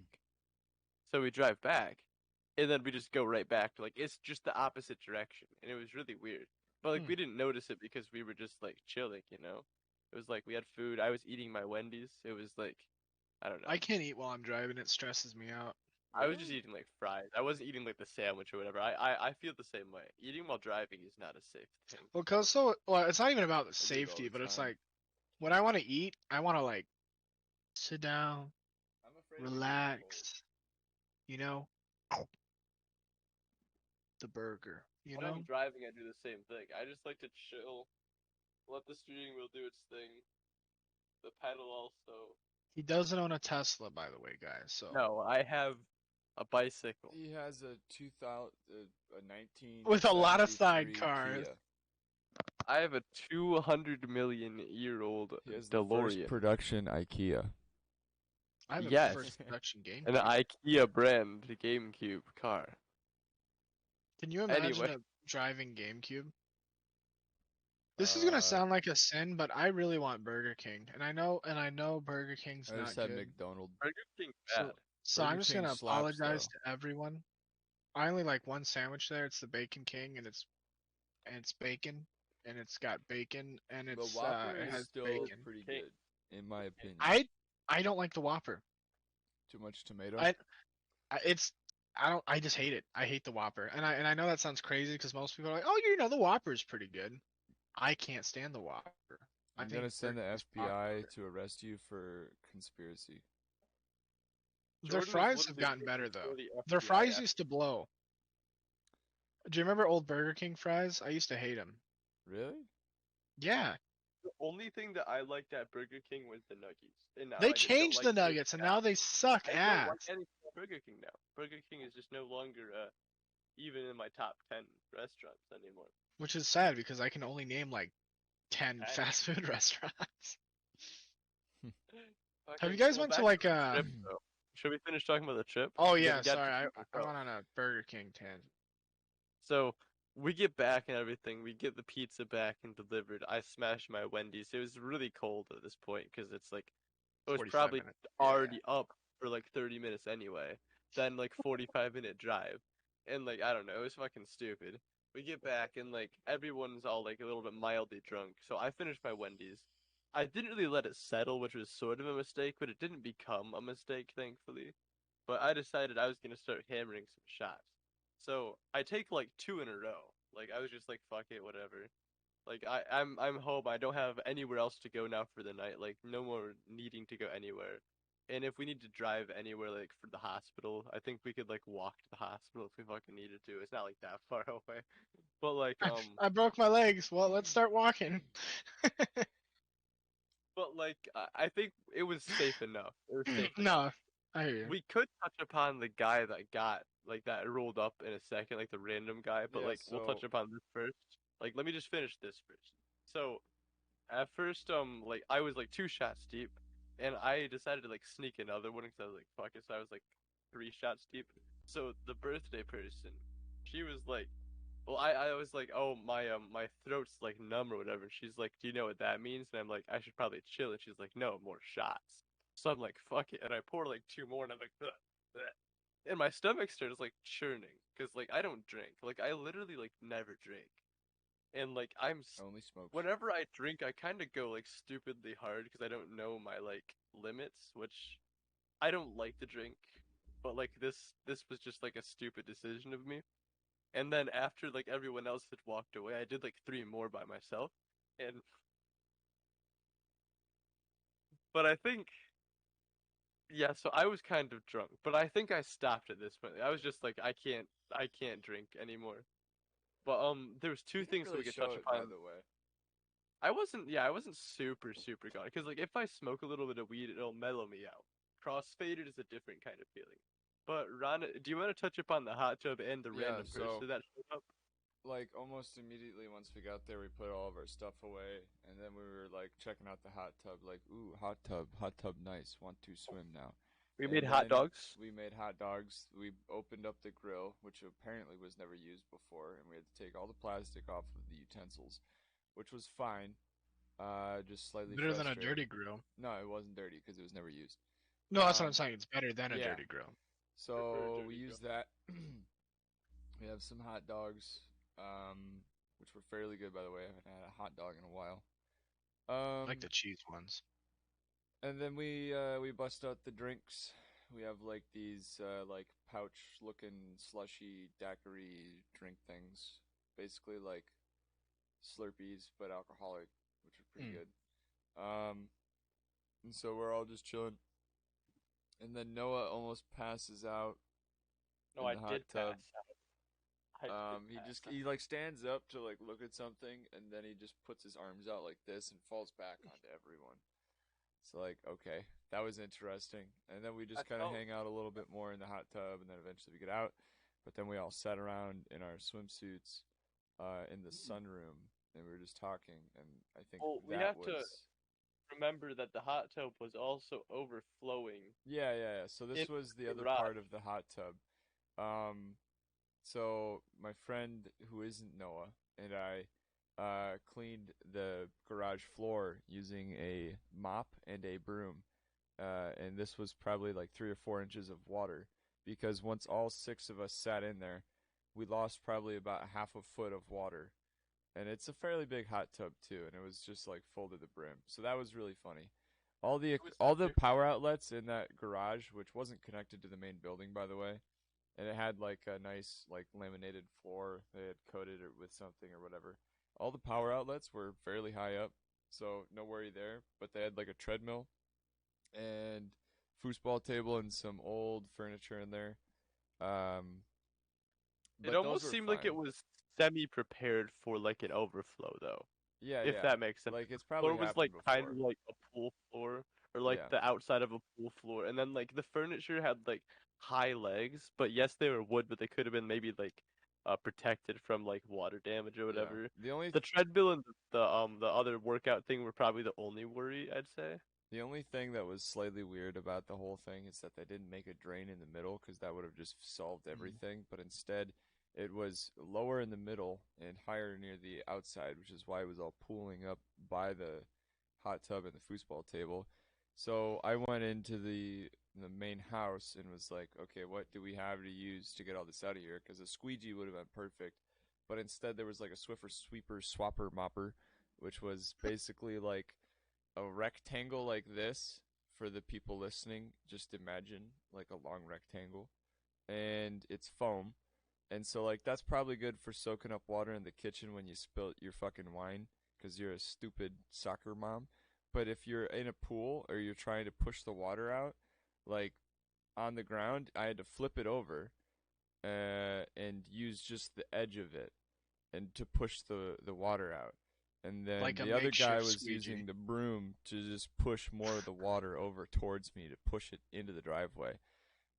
So we drive back, and then we just go right back to like it's just the opposite direction, and it was really weird. But like we didn't notice it because we were just like chilling, you know. It was like we had food. I was eating my Wendy's. It was like I don't know. I can't eat while I'm driving. It stresses me out. I was just Really? eating like fries. I wasn't eating like the sandwich or whatever. I feel the same way. Eating while driving is not a safe thing. Well, it's not even about the I do it all safety, the but it's time. like when I want to eat, I want to like sit down, I'm afraid of it getting cold. relax, you know, the burger, you When I'm know. driving, I do the same thing. I just like to chill, let the steering wheel do its thing. The pedal also. He doesn't own a Tesla, by the way, guys. So No, I have a bicycle. He has a 2000, a with a lot of 1973 sidecars. Kia. I have a 200 million year old He has the first DeLorean. production IKEA. I have a Yes, first production an GameCube. IKEA brand GameCube car. Can you imagine Anyway, a driving GameCube? This is gonna sound like a sin, but I really want Burger King, and I know Burger King's I just not had good. McDonald's. Burger King bad. So Burger I'm just King gonna slaps apologize though. to everyone. I only like one sandwich there. It's the Bacon King, and it's bacon, and it's got bacon, and The it's Whopper it is has still bacon. pretty King. good, in my opinion. I don't like the Whopper. Too much tomato. It's I just hate it. I hate the Whopper, and I know that sounds crazy because most people are like, oh, you know, the Whopper is pretty good. I can't stand the Whopper. I I'm think gonna send the Burger's FBI popular. to arrest you for conspiracy. Their Jordan was fries have literally gotten waiting better though. for the Their FBI fries used to blow. Do you remember old Burger King fries? I used to hate them. Really? Yeah, The only thing that I liked at Burger King was the nuggets, and now they I just don't changed like the anything nuggets, and else. now they suck I don't like ass. anything at Burger King now. Burger King is just no longer even in my top 10 restaurants anymore. Which is sad because I can only name like 10 10. fast food restaurants. Have you Fucking guys well, went to back like to the trip though. Should we finish talking about the trip? Oh Because yeah, we got sorry, to I keep it I going. went on a Burger King tangent. So we get back and everything. We get the pizza back and delivered. I smashed my Wendy's. It was really cold at this point because it's like it was 45 probably minutes. Yeah. already up for like 30 minutes anyway. Then like 45-minute drive. And like I don't know, it was fucking stupid. We get back and like everyone's all like a little bit mildly drunk. So I finished my Wendy's. I didn't really let it settle, which was sort of a mistake, but it didn't become a mistake, thankfully. But I decided I was gonna start hammering some shots. So I take like two in a row. Like I was just like fuck it, whatever. Like I'm home. I don't have anywhere else to go now for the night. Like no more needing to go anywhere. And if we need to drive anywhere like for the hospital, I think we could like walk to the hospital if we fucking needed to. It's not like that far away. But like I broke my legs. Well, let's start walking. I think it was safe enough. It was safe enough. No, I hear you. We could touch upon the guy that got like that rolled up in a second, like the random guy, but Yeah, like we'll touch so upon this first. Like let me just finish this first. So at first, like I was like 2 shots deep, and I decided to like sneak another one because I was like fuck it. So I was like 3 shots deep. So the birthday person she was like, well, I was like, oh, my throat's like numb or whatever. She's like, do you know what that means? And I'm like, I should probably chill. And she's like, no, more shots. So I'm like, fuck it, and I pour like two more, and I'm like, ugh, ugh. And my stomach starts like churning, cause like I don't drink, like I literally like never drink, and like Only smokes. whenever I drink, I kind of go like stupidly hard because I don't know my like limits, which I don't like to drink, but like this was just like a stupid decision of me. And then after like everyone else had walked away, I did like three more by myself. And but I think yeah, so I was kind of drunk, but I think I stopped at this point. I was just like I can't drink anymore. But there was two You didn't things that really we could show touch it, by upon. the way. I wasn't super gone because like if I smoke a little bit of weed, it'll mellow me out. Crossfaded is a different kind of feeling. But Ron, do you want to touch upon the hot tub and the Yeah, random so person that showed up? like almost immediately once we got there, we put all of our stuff away, and then we were like checking out the hot tub, like, ooh, hot tub, nice. Want to swim now? We made And hot then dogs. we made hot dogs. We opened up the grill, which apparently was never used before, and we had to take all the plastic off of the utensils, which was fine. Just slightly Better than a frustrating. dirty grill. No, it wasn't dirty because it was never used. No, that's what I'm saying. It's better than a Yeah. dirty grill. Prefer So we dirty used that. We have some hot dogs, which were fairly good, by the way. I haven't had a hot dog in a while. I like the cheese ones. And then we bust out the drinks. We have like these like pouch looking slushy daiquiri drink things, basically like Slurpees but alcoholic, which are pretty Mm. good. And so we're all just chilling. And then Noah almost passes out No, in I the hot did tub. pass out. I did pass out. He like stands up to like look at something, and then he just puts his arms out like this and falls back onto everyone. So like, okay, that was interesting. And then we I just kind of felt hang out a little bit more in the hot tub, and then eventually we get out. But then we all sat around in our swimsuits in the sunroom, and we were just talking. And I think well, we that have to was remember that the hot tub was also overflowing yeah. So in this was the the other garage. part of the hot tub. Um, So my friend who isn't Noah and I cleaned the garage floor using a mop and a broom. And this was probably like 3 or 4 inches of water because once all six of us sat in there, we lost probably about half a foot of water. And it's a fairly big hot tub too, and it was just like full to the brim. So that was really funny. It was so All the different. power outlets in that garage, which wasn't connected to the main building, by the way, and it had like a nice like laminated floor. They had coated it with something or whatever. All the power outlets were fairly high up, so no worry there. But they had like a treadmill and foosball table and some old furniture in there. Um, It but those almost were seemed like it fine. was semi-prepared for like an overflow though, Yeah, if yeah. that makes sense. Like The it's probably floor was like happened kind of before. like a pool floor or like Yeah, the outside of a pool floor, and then like the furniture had like high legs, but yes, they were wood, but they could have been maybe like protected from like water damage or yeah. whatever. The only The treadmill and the other workout thing were probably the only worry, I'd say. The only thing that was slightly weird about the whole thing is that they didn't make a drain in the middle because that would have just solved Mm. everything. But instead, it was lower in the middle and higher near the outside, which is why it was all pooling up by the hot tub and the foosball table. So I went into the main house and was like, okay, what do we have to use to get all this out of here? Because a squeegee would have been perfect, but instead there was like a Swiffer sweeper swapper mopper, which was basically like a rectangle like this for the people listening. Just imagine like a long rectangle, and it's foam. And so like that's probably good for soaking up water in the kitchen when you spilt your fucking wine because you're a stupid soccer mom. But if you're in a pool or you're trying to push the water out, like on the ground, I had to flip it over and use just the edge of it and to push the water out. And then Like a the other guy makeshift was squeegee. using the broom to just push more of the water over towards me to push it into the driveway.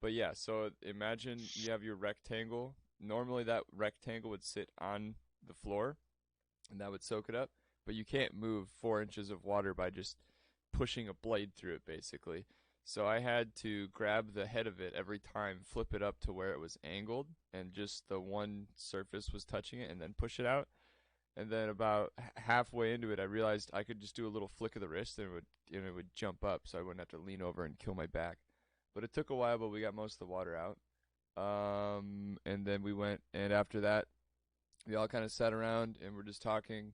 But yeah, so imagine you have your rectangle. Normally that rectangle would sit on the floor and that would soak it up, but you can't move 4 inches of water by just pushing a blade through it basically. So I had to grab the head of it every time, flip it up to where it was angled, and just the one surface was touching it, and then push it out. And then about halfway into it, I realized I could just do a little flick of the wrist, and it would jump up, so I wouldn't have to lean over and kill my back. But it took a while, but we got most of the water out. And then we went, and after that, we all kind of sat around and we're just talking,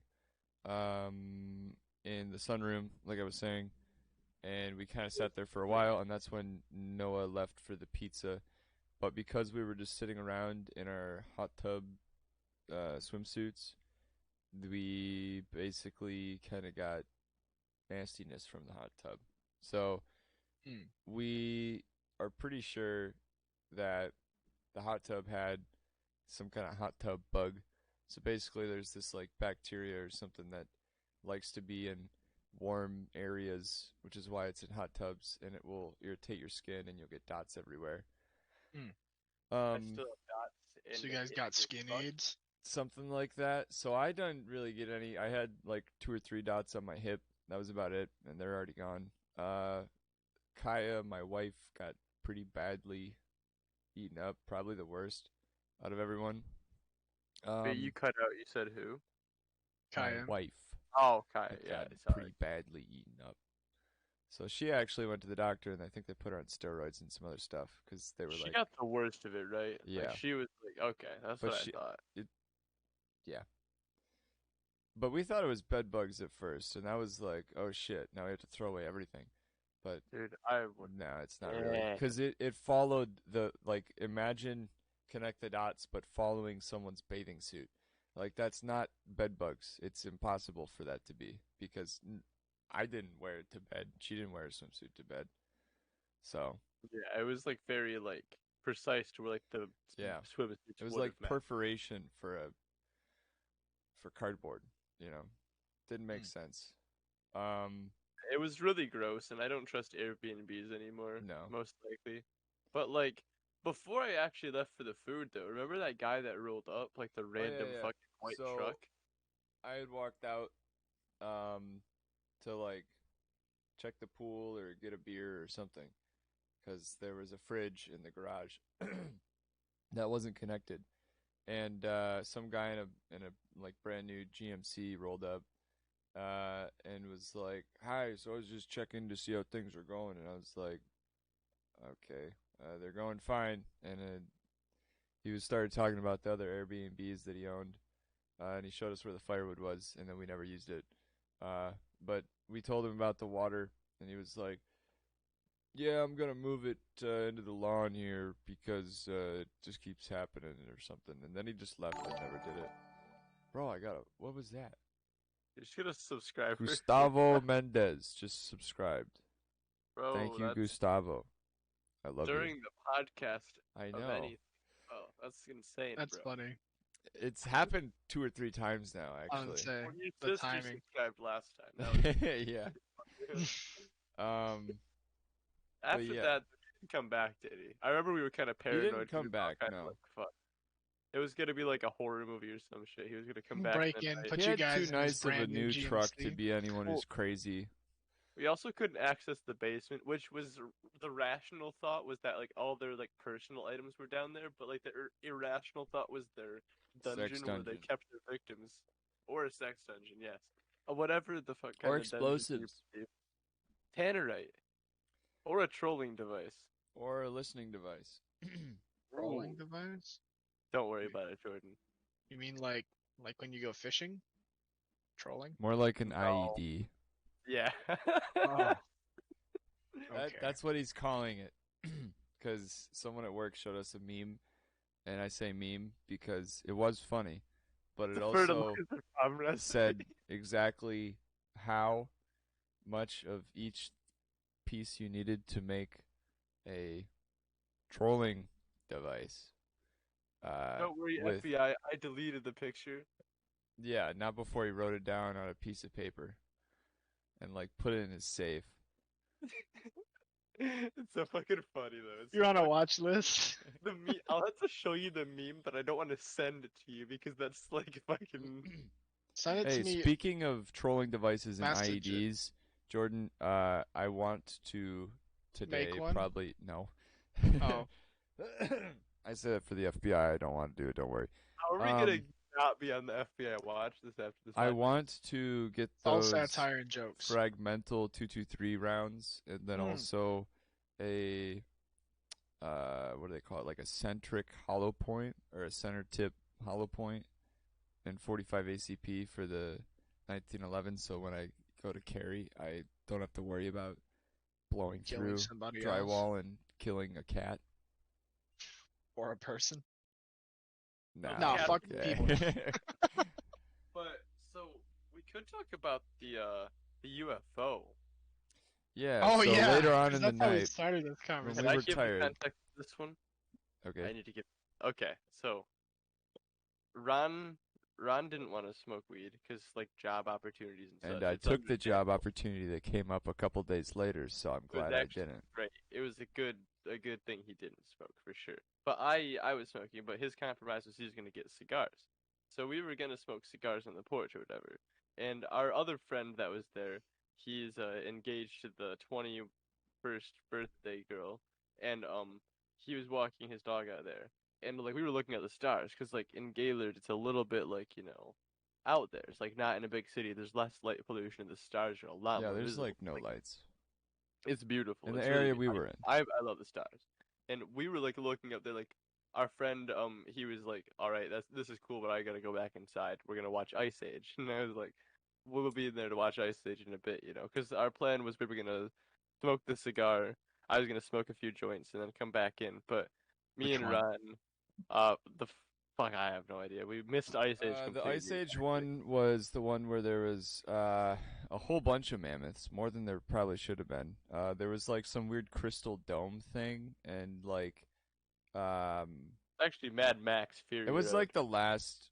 in the sunroom, like I was saying, and we kind of sat there for a while, and that's when Noah left for the pizza. But because we were just sitting around in our hot tub swimsuits, we basically kind of got nastiness from the hot tub. So we are pretty sure that the hot tub had some kind of hot tub bug. So basically, there's this like bacteria or something that likes to be in warm areas, which is why it's in hot tubs, and it will irritate your skin, and you'll get dots everywhere. I still have dots. So you guys got skin AIDS? Something like that. So I didn't really get any. I had like 2 or 3 dots on my hip. That was about it, and they're already gone. Kaya, my wife, got pretty badly eaten up. Probably the worst out of everyone. But you cut out. You said who? My Kaya. wife. Oh, Kaya. Yeah, got sorry. pretty badly eaten up. So she actually went to the doctor, and I think they put her on steroids and some other stuff because they were She like, got the worst of it, right? Yeah. Like, she was like, okay, that's But what she- I thought. yeah. But we thought it was bed bugs at first, and that was like, oh shit, now we have to throw away everything. But Dude, I would. no, it's not really. Eh. Because it followed the, like, imagine connect the dots, but following someone's bathing suit. Like, that's not bed bugs. It's impossible for that to be. Because I didn't wear it to bed. She didn't wear a swimsuit to bed. So, Yeah, it was like very like precise to where like the Yeah. swimsuits it was would like have matched. perforation for cardboard, you know? Didn't make Hmm. sense. It was really gross, and I don't trust Airbnbs anymore. No. Most likely. But like before I actually left for the food, though, remember that guy that rolled up, like the random yeah. fucking white So- truck? I had walked out to like check the pool or get a beer or something because there was a fridge in the garage that wasn't connected, and some guy in a like brand new GMC rolled up and was like, "Hi, so I was just checking to see how things are going," and I was like, "Okay, they're going fine," and he started talking about the other Airbnbs that he owned. And he showed us where the firewood was, and then we never used it. But we told him about the water, and he was like, "Yeah, I'm gonna move it into the lawn here because it just keeps happening or something." And then he just left and never did it. Bro, what was that? You're just gonna subscribe. Gustavo Mendez just subscribed. Bro, Thank you, that's Gustavo. I love during you. the podcast I of know. anything. Oh, that's insane, That's bro. funny. It's happened 2 or 3 times now, I would actually. say Well, your the sister timing. subscribed last time. That was Yeah. After yeah. that, he didn't come back, did he? I remember we were kind of He didn't paranoid. 'cause come we were all back, kinda no. Like, fuck. It was gonna be like a horror movie or some shit. He was gonna come back. Break and then in, night. put He you had guys too in his nice of a brand new truck to GMC. be anyone Well- who's crazy. We also couldn't access the basement, which was the rational thought was that like all their like personal items were down there, but like the irrational thought was their dungeon where they dungeon. kept their victims, or a sex dungeon, yes, whatever the fuck Or kind of dungeon you explosives. believe. Tannerite, or a trolling device. Or a listening device. Rolling Ooh. device? Don't worry about it, Jordan. You mean like when you go fishing? Trolling? More like an No. IED. Yeah. Oh. Okay. That's what he's calling it. Because someone at work showed us a meme. And I say meme because it was funny. But it The also fertilizer bomb recipe. said exactly how much of each piece you needed to make a trolling device. Don't worry, with- FBI. I deleted the picture. Yeah, not before he wrote it down on a piece of paper and like put it in his safe. It's so fucking funny though. It's You're so on a fucking- watch list? The meme. I'll have to show you the meme, but I don't want to send it to you because that's like fucking. Send it Hey, to me. speaking of trolling devices and Message it. IEDs, Jordan, I want to today. Make one? Probably no. Oh. I said it for the FBI. I don't want to do it. Don't worry. How are we gonna not be on the FBI watch this after this? I podcast? want to get It's all those satire and jokes. fragmental 223 rounds, and then also a what do they call it? Like a centric hollow point or a center tip hollow point, and 45 ACP for the 1911. So when I go to carry, I don't have to worry about blowing Killing through somebody drywall and killing a cat. Or a person. Nah, Nah, fuck okay. people. But so we could talk about the UFO. Yeah. Oh so yeah. later on 'cause in the that's how we night, started this when conversation. Can we I were give tired. the context of this one? I Okay. need to give. Okay, so Ron didn't want to smoke weed because like job opportunities and And such. I It's took the job understandable. opportunity that came up a couple days later, so I'm It was glad I actually didn't. great. It was a good thing he didn't smoke for sure. But I was smoking, but his compromise was he was gonna get cigars. So we were gonna smoke cigars on the porch or whatever. And our other friend that was there, he's engaged to the 21st birthday girl, and he was walking his dog out there, and like we were looking at the stars, cause like in Gaylord it's a little bit like out there. It's like not in a big city. There's less light pollution, and the stars are a lot Yeah, more there's visible. like no lights. It's beautiful. In the It's area really we were in. I love the stars, and we were like looking up there. Like our friend, he was like, "All right, this is cool, but I gotta go back inside. We're gonna watch Ice Age." And I was like, "We'll be in there to watch Ice Age in a bit, because our plan was we were gonna smoke the cigar. I was gonna smoke a few joints and then come back in. But me Which and one? Ron, the fuck, I have no idea. We missed Ice Age completely. The Ice Age actually. one was the one where there was a whole bunch of mammoths, more than there probably should have been. There was like some weird crystal dome thing, and like, Actually, Mad Max Fury it was Road. like the last.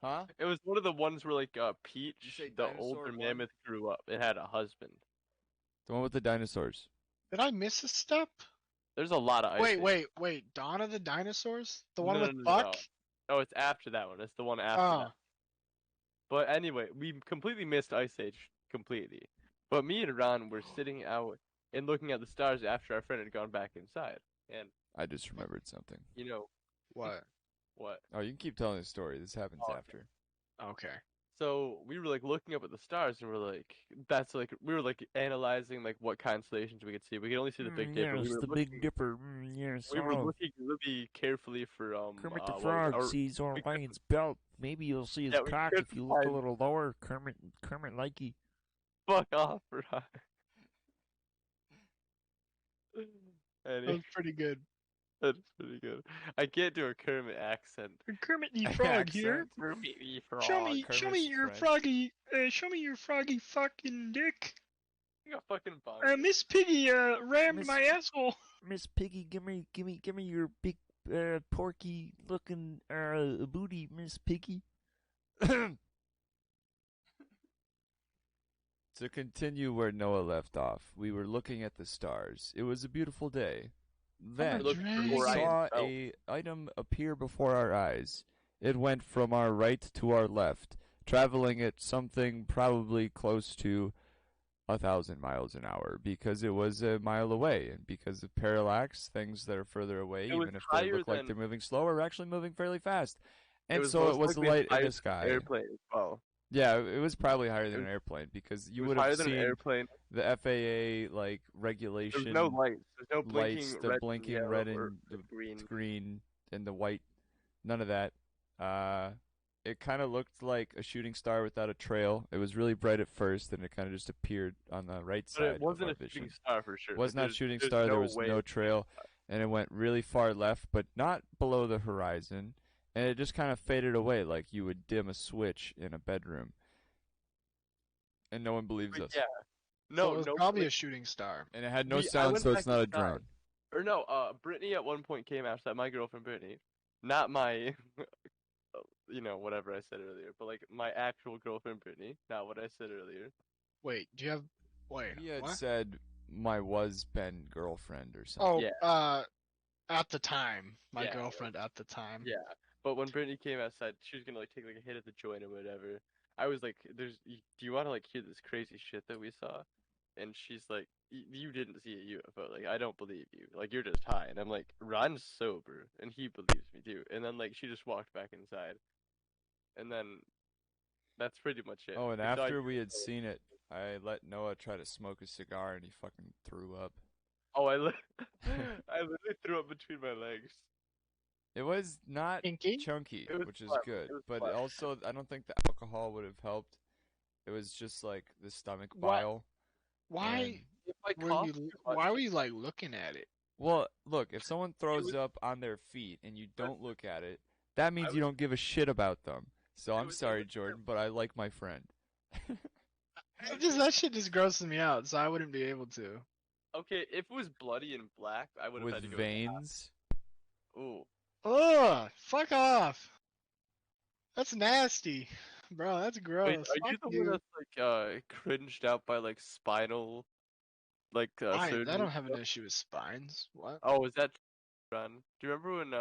Huh? It was one of the ones where like You Peach, say the dinosaur older one? mammoth, grew up. It had a husband. The one with the dinosaurs. Did I miss a step? There's a lot of Ice Age. Wait. Dawn of the Dinosaurs? The No, one no, with no, Buck? no. Oh, it's after that one. It's the one after Oh. that. But anyway, we completely missed Ice Age completely. But me and Ron were sitting out and looking at the stars after our friend had gone back inside. And I just remembered something. What? what? Oh, you can keep telling the story. This happens Oh, okay. after. Okay. So we were like looking up at the stars, and we're like, that's like we were like analyzing like what constellations we could see. We could only see the Big Dipper. Yes, We were the looking, Big Dipper. Yes, we were oh. looking really carefully for Kermit the what was Frog our- sees we couldn't- Orion's belt. Maybe you'll see his Yeah, we cock couldn't if you look a find- little lower. Kermit likey. Fuck off, Ron. That Anyway, was pretty good. that's pretty good. I can't do a Kermit accent. Kermit the Frog here. Accent. Kermit the Frog. Show me Kermit's your French. froggy, show me your froggy fucking dick. You got fucking bongo. Miss Piggy, rammed Miss- my asshole. Miss Piggy, give me your big, porky looking, booty, Miss Piggy. To continue where Noah left off, we were looking at the stars. It was a beautiful day. Then looking for we Orion's saw belt. a item appear before our eyes. It went from our right to our left, traveling at something probably close to 1,000 miles an hour because it was a mile away, and because of parallax, things that are further away, It was even if they higher look like than- they're moving slower, are actually moving fairly fast. It And was so it most was likely light in higher the than sky. an airplane as well. Yeah, it was probably higher than It an airplane because It you was would higher have than an seen airplane. the FAA like There's regulation no lights. There's no blinking lights, the red blinking and red yellow and or the green. green and the white. None of that. It kind of looked like a shooting star without a trail. It was really bright at first, and it kind of just appeared on the right But side it wasn't of a our vision. shooting star for sure. Was Like, not there's- shooting there's star. There no was way no it's a shooting trail, star. and it went really far left, but not below the horizon. And it just kind of faded away like you would dim a switch in a bedroom. And no one believes But us. yeah. So No, it was no. probably like, a shooting star. And it had no I sound, went so back it's not a inside. drone. Or no, Brittany at one point came outside. My girlfriend Brittany, not my, whatever I said earlier, but like my actual girlfriend Brittany, not what I said earlier. Wait, do you have? Wait, He had what? said my was-been girlfriend or something. Oh, Yeah. at the time, my Yeah, girlfriend at the time. Yeah, but when Brittany came outside, she was gonna like take like a hit at the joint or whatever. I was like, "Do you want to like hear this crazy shit that we saw?" And she's like, you didn't see a UFO. Like, I don't believe you. Like, you're just high. And I'm like, Ron's sober, and he believes me too. And then like she just walked back inside, and then that's pretty much it. Oh, and Besides, after we had seen it, I let Noah try to smoke a cigar, and he fucking threw up. oh, I literally threw up between my legs. It was not Kinky? chunky, It was which is fun. good, It was but fun. also I don't think the alcohol would have helped. It was just like the stomach What? bile. Why If I were cough you? too Why much, were you like looking at it? Well, look, if someone it throws was, up on their feet and you listen, don't look at it, that I means you was, don't give a shit about them. So I'm it sorry, was Jordan, but I like my friend. That shit just grosses me out, so I wouldn't be able to. okay. If it was bloody and black, I would have With had to go. veins. Ooh, Ugh, fuck off. That's nasty, bro. That's wait, gross. are Fuck you the one you. that's like cringed out by like spinal like I surgery don't and have an stuff? issue with spines. What? Oh, is that Ron? Do you remember when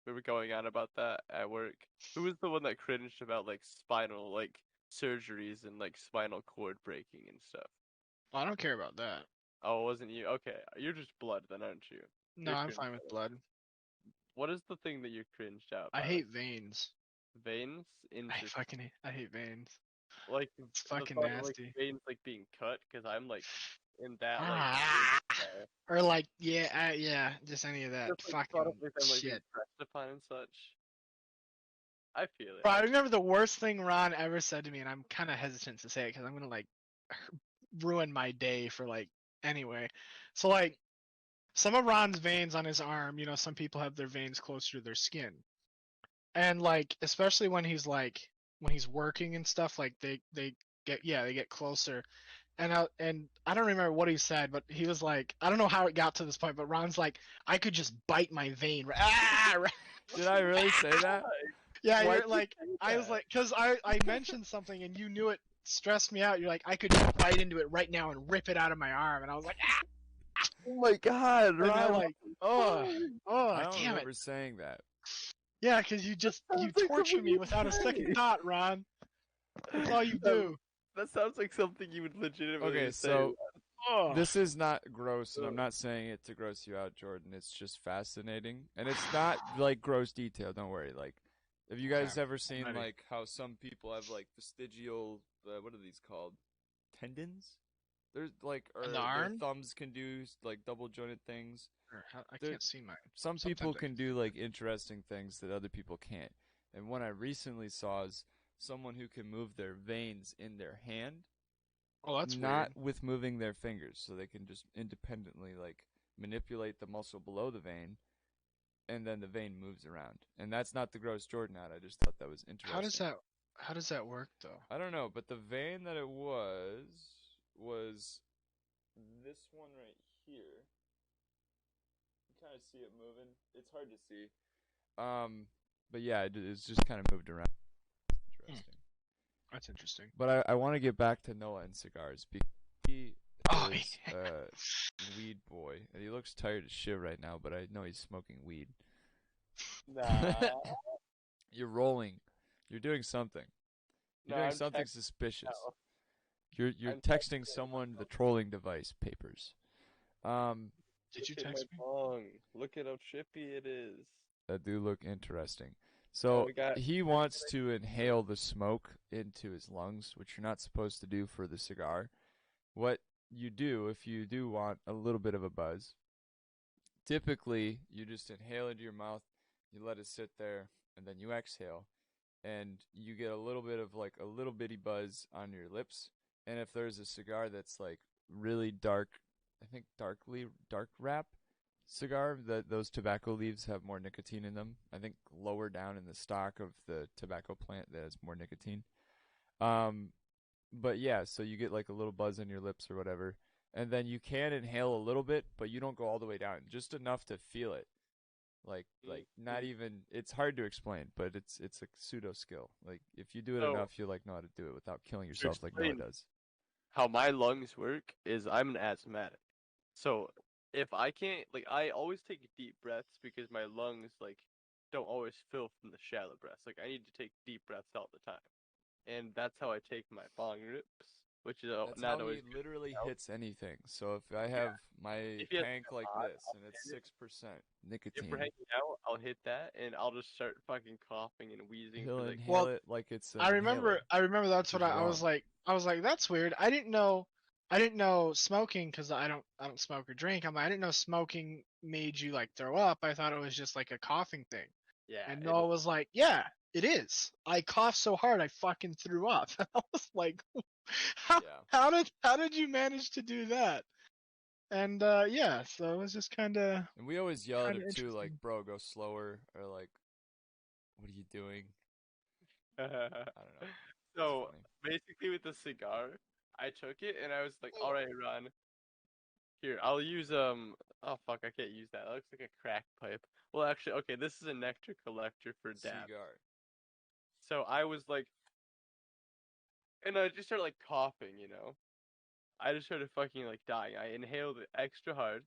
we were going on about that at work? Who was the one that cringed about like spinal like surgeries and like spinal cord breaking and stuff? Well, I don't care about that. Oh, it wasn't you? Okay, you're just blood then, aren't you? No, You're I'm cringed fine with out. blood. What is the thing that you're cringed out I by? Like hate veins. veins? I hate veins. Like It's the fucking thought of like nasty. veins like being cut because I'm like in that like Ah, uh, or like yeah, just any of that just like the thought of fucking like them like being shit. pressed upon and such. I feel it. Bro, I remember the worst thing Ron ever said to me, and I'm kind of hesitant to say it because I'm gonna like ruin my day for like anyway. So like some of Ron's veins on his arm, some people have their veins closer to their skin, and like especially when he's working and stuff, like they get closer. And I don't remember what he said, but he was like, I don't know how it got to this point, but Ron's like, I could just bite my vein. Did I really say that? Yeah, Why you're do you like, say I was that? like, because I mentioned something and you knew it stressed me out. You're like, I could just bite into it right now and rip it out of my arm, and I was like, ah! Oh my God, And I Ryan, what like, the oh, fuck? oh, I don't damn it. remember saying that. Yeah, because you Sounds like torture something me you'd without a second say. thought, Ron. That's all you That, do. that sounds like something you would legitimately Okay, say. so Oh, this is not gross, and I'm Ugh. not saying it to gross you out, Jordan. It's just fascinating, and it's not like gross detail. Don't worry. Like, have you okay, guys ever I'm seen ready. like how some people have like vestigial, what are these called? Tendons? There's like, In the or their arm? thumbs can do like double jointed things. I There, can't see mine. some people Sometimes I can can see do mine. like interesting things that other people can't. And one I recently saw is someone who can move their veins in their hand, Oh, that's not weird. with moving their fingers, so they can just independently like manipulate the muscle below the vein, and then the vein moves around. And that's not the gross Jordan out. I just thought that was How does interesting. that how does that work though? I don't know, but the vein that it was this one right here. You kind of see it moving. It's hard to see. But yeah, it's just kind of moved around. Hmm, Interesting. that's interesting. But I want to get back to Noah and cigars because he Oh, is a weed boy, and he looks tired as shit right now. But I know he's smoking weed. Nah, You're rolling. You're doing something. You're no, doing I'm something texting suspicious. now. You're I'm texting texting someone the now. trolling device papers. Um, did Look you at my text me? bong. Look at how trippy it is. that do look interesting. And So we got. he wants to inhale the smoke into his lungs, which you're not supposed to do for the cigar. What you do if you do want a little bit of a buzz, typically you just inhale into your mouth, you let it sit there, and then you exhale, and you get a little bit of like a little bitty buzz on your lips. And if there's a cigar that's like really dark, I think dark wrap cigar, that those tobacco leaves have more nicotine in them. I think lower down in the stock of the tobacco plant that has more nicotine. Um, but yeah, so you get like a little buzz on your lips or whatever, and then you can inhale a little bit, but you don't go all the way down, just enough to feel it. Like not Mhm. even. It's hard to explain, but it's a pseudo skill. Like if you do it So enough, you like know how to do it without killing to yourself like Noah explain does. how my lungs work is I'm an asthmatic. So if I can't like I always take deep breaths because my lungs like don't always fill from the shallow breaths. Like I need to take deep breaths all the time. And that's how I take my bong rips. which is That's not how always he literally out. hits anything. So if I have my If he has tank a like mod, this I'll and it's hit it. 6% If we're nicotine, hanging out, I'll hit that, and I'll just start fucking coughing and wheezing he'll for like. inhale Well, it like it's I an remember. inhaler, I remember that's which what is I was wrong. like. I was like, that's weird. I didn't know. I didn't know smoking because I don't smoke or drink. I didn't know smoking made you like throw up. I thought it was just like a coughing thing. Yeah, And it is. Noah was like, yeah, it is. I coughed so hard I fucking threw up. I was like, how Yeah. how did you manage to do that? And yeah, so it was just kind of And we always yell at him too, like, interesting. bro, go slower, or like, what are you doing? I don't know. It's So funny. basically, with the cigar, I took it and I was like, "All right, Ron, here, I'll use Oh fuck, I can't use that. That looks like a crack pipe. Well, actually, okay, this is a nectar collector for dab. Cigar. So I was like, and I just started like coughing, you know. I just started fucking like dying. I inhaled it extra hard,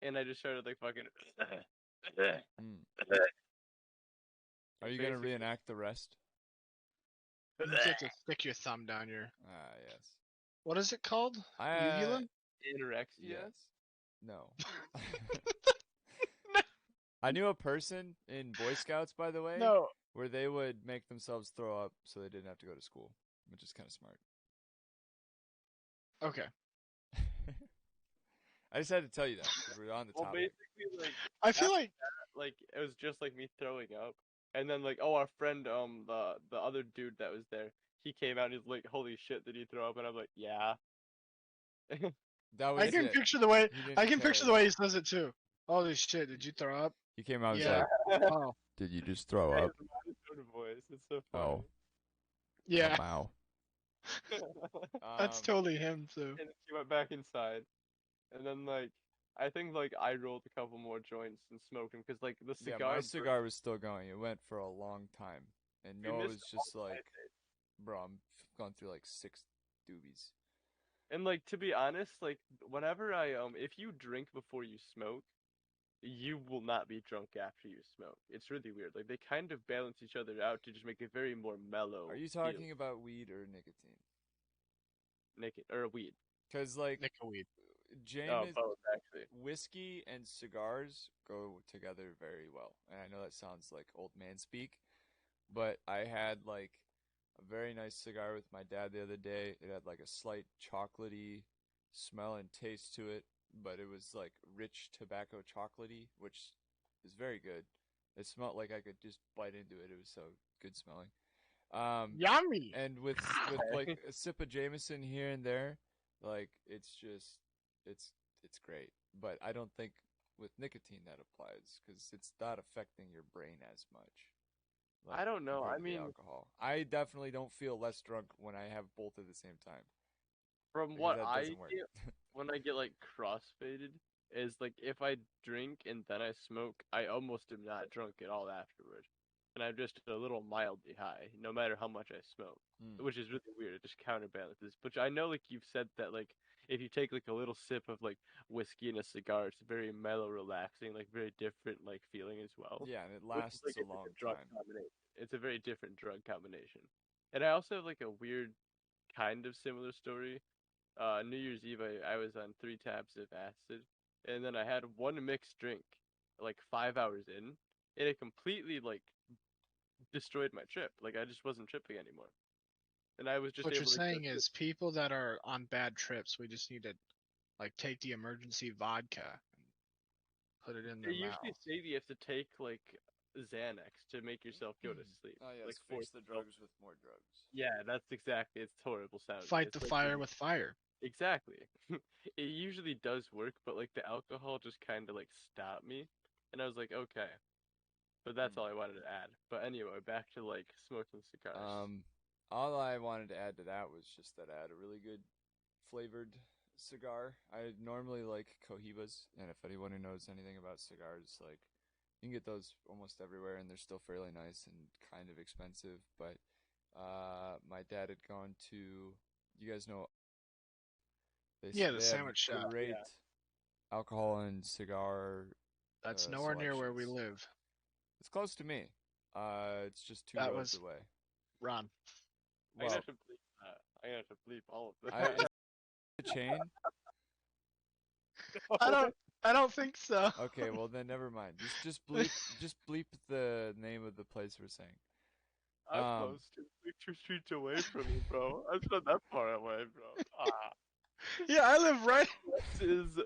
and I just started like fucking. Mm. Are And you gonna basically, reenact the rest? You just have to stick your thumb down your. Ah, yes. What is it called? I Uvula? anorexia. yes. No. I knew a person in Boy Scouts, by the way, No. where they would make themselves throw up so they didn't have to go to school, which is kind of smart. Okay. I just had to tell you that because we're on the Well, topic. basically, like I feel after like that, like it was just like me throwing up, and then like our friend the other dude that was there, he came out and he's like, "Holy shit, did you throw up?" And I'm like, "Yeah." That I was can it. picture the way He I didn't can care picture at the way he all. says it too. Holy shit, did you throw up? He came out and was Yeah. like, Oh. "Did you just throw His up?" monotone voice. It's so Oh, funny. Yeah. wow. That's totally him too. And he went back inside, and then like I think like I rolled a couple more joints and smoked them because like the Yeah, cigar my burnt. cigar was still going. It went for a long time, and We Noah missed was all just the like, night days. "Bro, I'm gone through like 6 doobies." And like to be honest, like whenever I if you drink before you smoke, you will not be drunk after you smoke. It's really weird. Like they kind of balance each other out to just make a very more Are mellow you feel. talking about weed or nicotine? Naked or weed. Because like Nickel weed. Oh, James, both actually. whiskey and cigars go together very well. And I know that sounds like old man speak, but I had like a very nice cigar with my dad the other day. It had like a slight chocolatey smell and taste to it, but it was like rich tobacco chocolatey, which is very good. It smelled like I could just bite into it. It was so good smelling. Yummy. And with like a sip of Jameson here and there, like it's it's great. But I don't think with nicotine that applies because it's not affecting your brain as much, I like don't know. compared I to the mean, alcohol. I definitely don't feel less drunk when I have both at the same time from because what that I doesn't work. get when I get like crossfaded is like if I drink and then I smoke, I almost am not drunk at all afterward. And I'm just a little mildly high, no matter how much I smoke. Mm. Which is really weird. It just counterbalances. But I know like you've said that like if you take like a little sip of like whiskey and a cigar, it's very mellow, relaxing, like very different like feeling as well. Yeah, and it Which is lasts like a it's like long a drug time. combination. It's a very different drug combination. And I also have like a weird kind of similar story. New Year's Eve, I was on 3 tabs of acid, and then I had one mixed drink, like 5 hours in, and it completely like destroyed my trip. Like I just wasn't tripping anymore, and I was So just what you're able to go saying to. is people that are on bad trips, we just need to like take the emergency vodka and put it in They their usually mouth. say that you have to take like Xanax to make yourself go to sleep, Oh yes, like fix force the yourself. drugs with more drugs. Yeah, that's exactly. It's horrible sounding. Fight the It's like fire with fire. exactly. It usually does work, but like the alcohol just kind of like stopped me, and I was like, okay. But that's Mm. all I wanted to add. But anyway, back to like smoking cigars. Um, all I wanted to add to that was just that I had a really good flavored cigar. I normally like Cohibas, and if anyone who knows anything about cigars, like you can get those almost everywhere, and they're still fairly nice and kind of expensive. But my dad had gone to, you guys know, Yeah, the they have sandwich shop. great Yeah. alcohol and cigar That's nowhere near where we selections. live. It's close to me. It's just two That roads was away. Ron. I can Well, actually believe that. I have to bleep all of Is that. it a chain? I don't think so. Okay, well then never mind. Just bleep the name of the place we're saying. I'm close to like 2 streets away from you, bro. I'm not that far away, bro. Ah, Yeah, I live right. this is.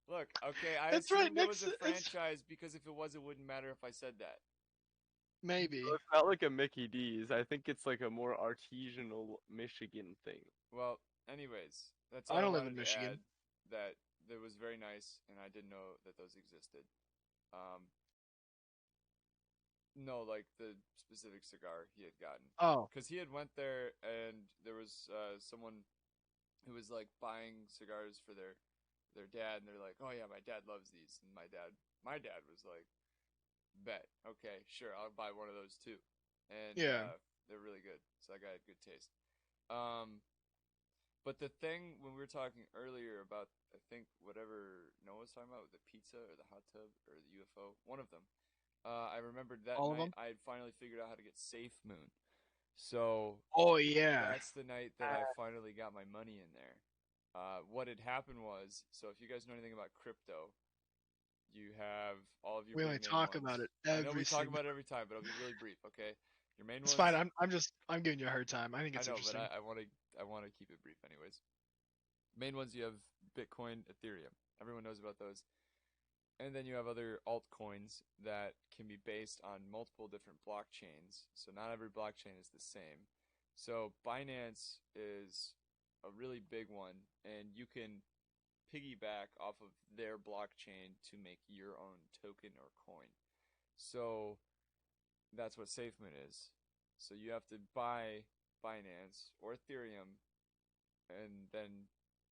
Look, okay, I It's right assumed it next was a to. It's franchise because if it was, it wouldn't matter if I said that. maybe. It's not like a Mickey D's. I think it's like a more artisanal Michigan thing. Well, anyways, that's all I I don't live in wanted to add. Michigan. That was very nice, and I didn't know that those existed. Um, no, like the specific cigar he had gotten, Oh, because he had went there, and there was someone who was like buying cigars for their dad, and they're like, "Oh yeah, my dad loves these," and my dad was like, "Bet, okay, sure, I'll buy one of those too," and yeah. they're really good, so I got good taste. Um, But the thing when we were talking earlier about, I think whatever Noah was talking about with the pizza or the hot tub or the UFO, one of them. I remembered that All of night them. I had finally figured out how to get Safe Moon. So Oh yeah. that's the night that I finally got my money in there. What had happened was, so if you guys know anything about crypto, you have all of your We only big main talk ones. about it I know we every talk single. about it every time, but I'll be really brief, okay? Your main It's fine. ones, I'm giving you a hard time. I think I it's know, but interesting. I want to keep it brief anyways. Main ones you have Bitcoin, Ethereum. Everyone knows about those. And then you have other altcoins that can be based on multiple different blockchains. So not every blockchain is the same. So Binance is a really big one, and you can piggyback off of their blockchain to make your own token or coin. So that's what SafeMoon is. So you have to buy Binance or Ethereum, and then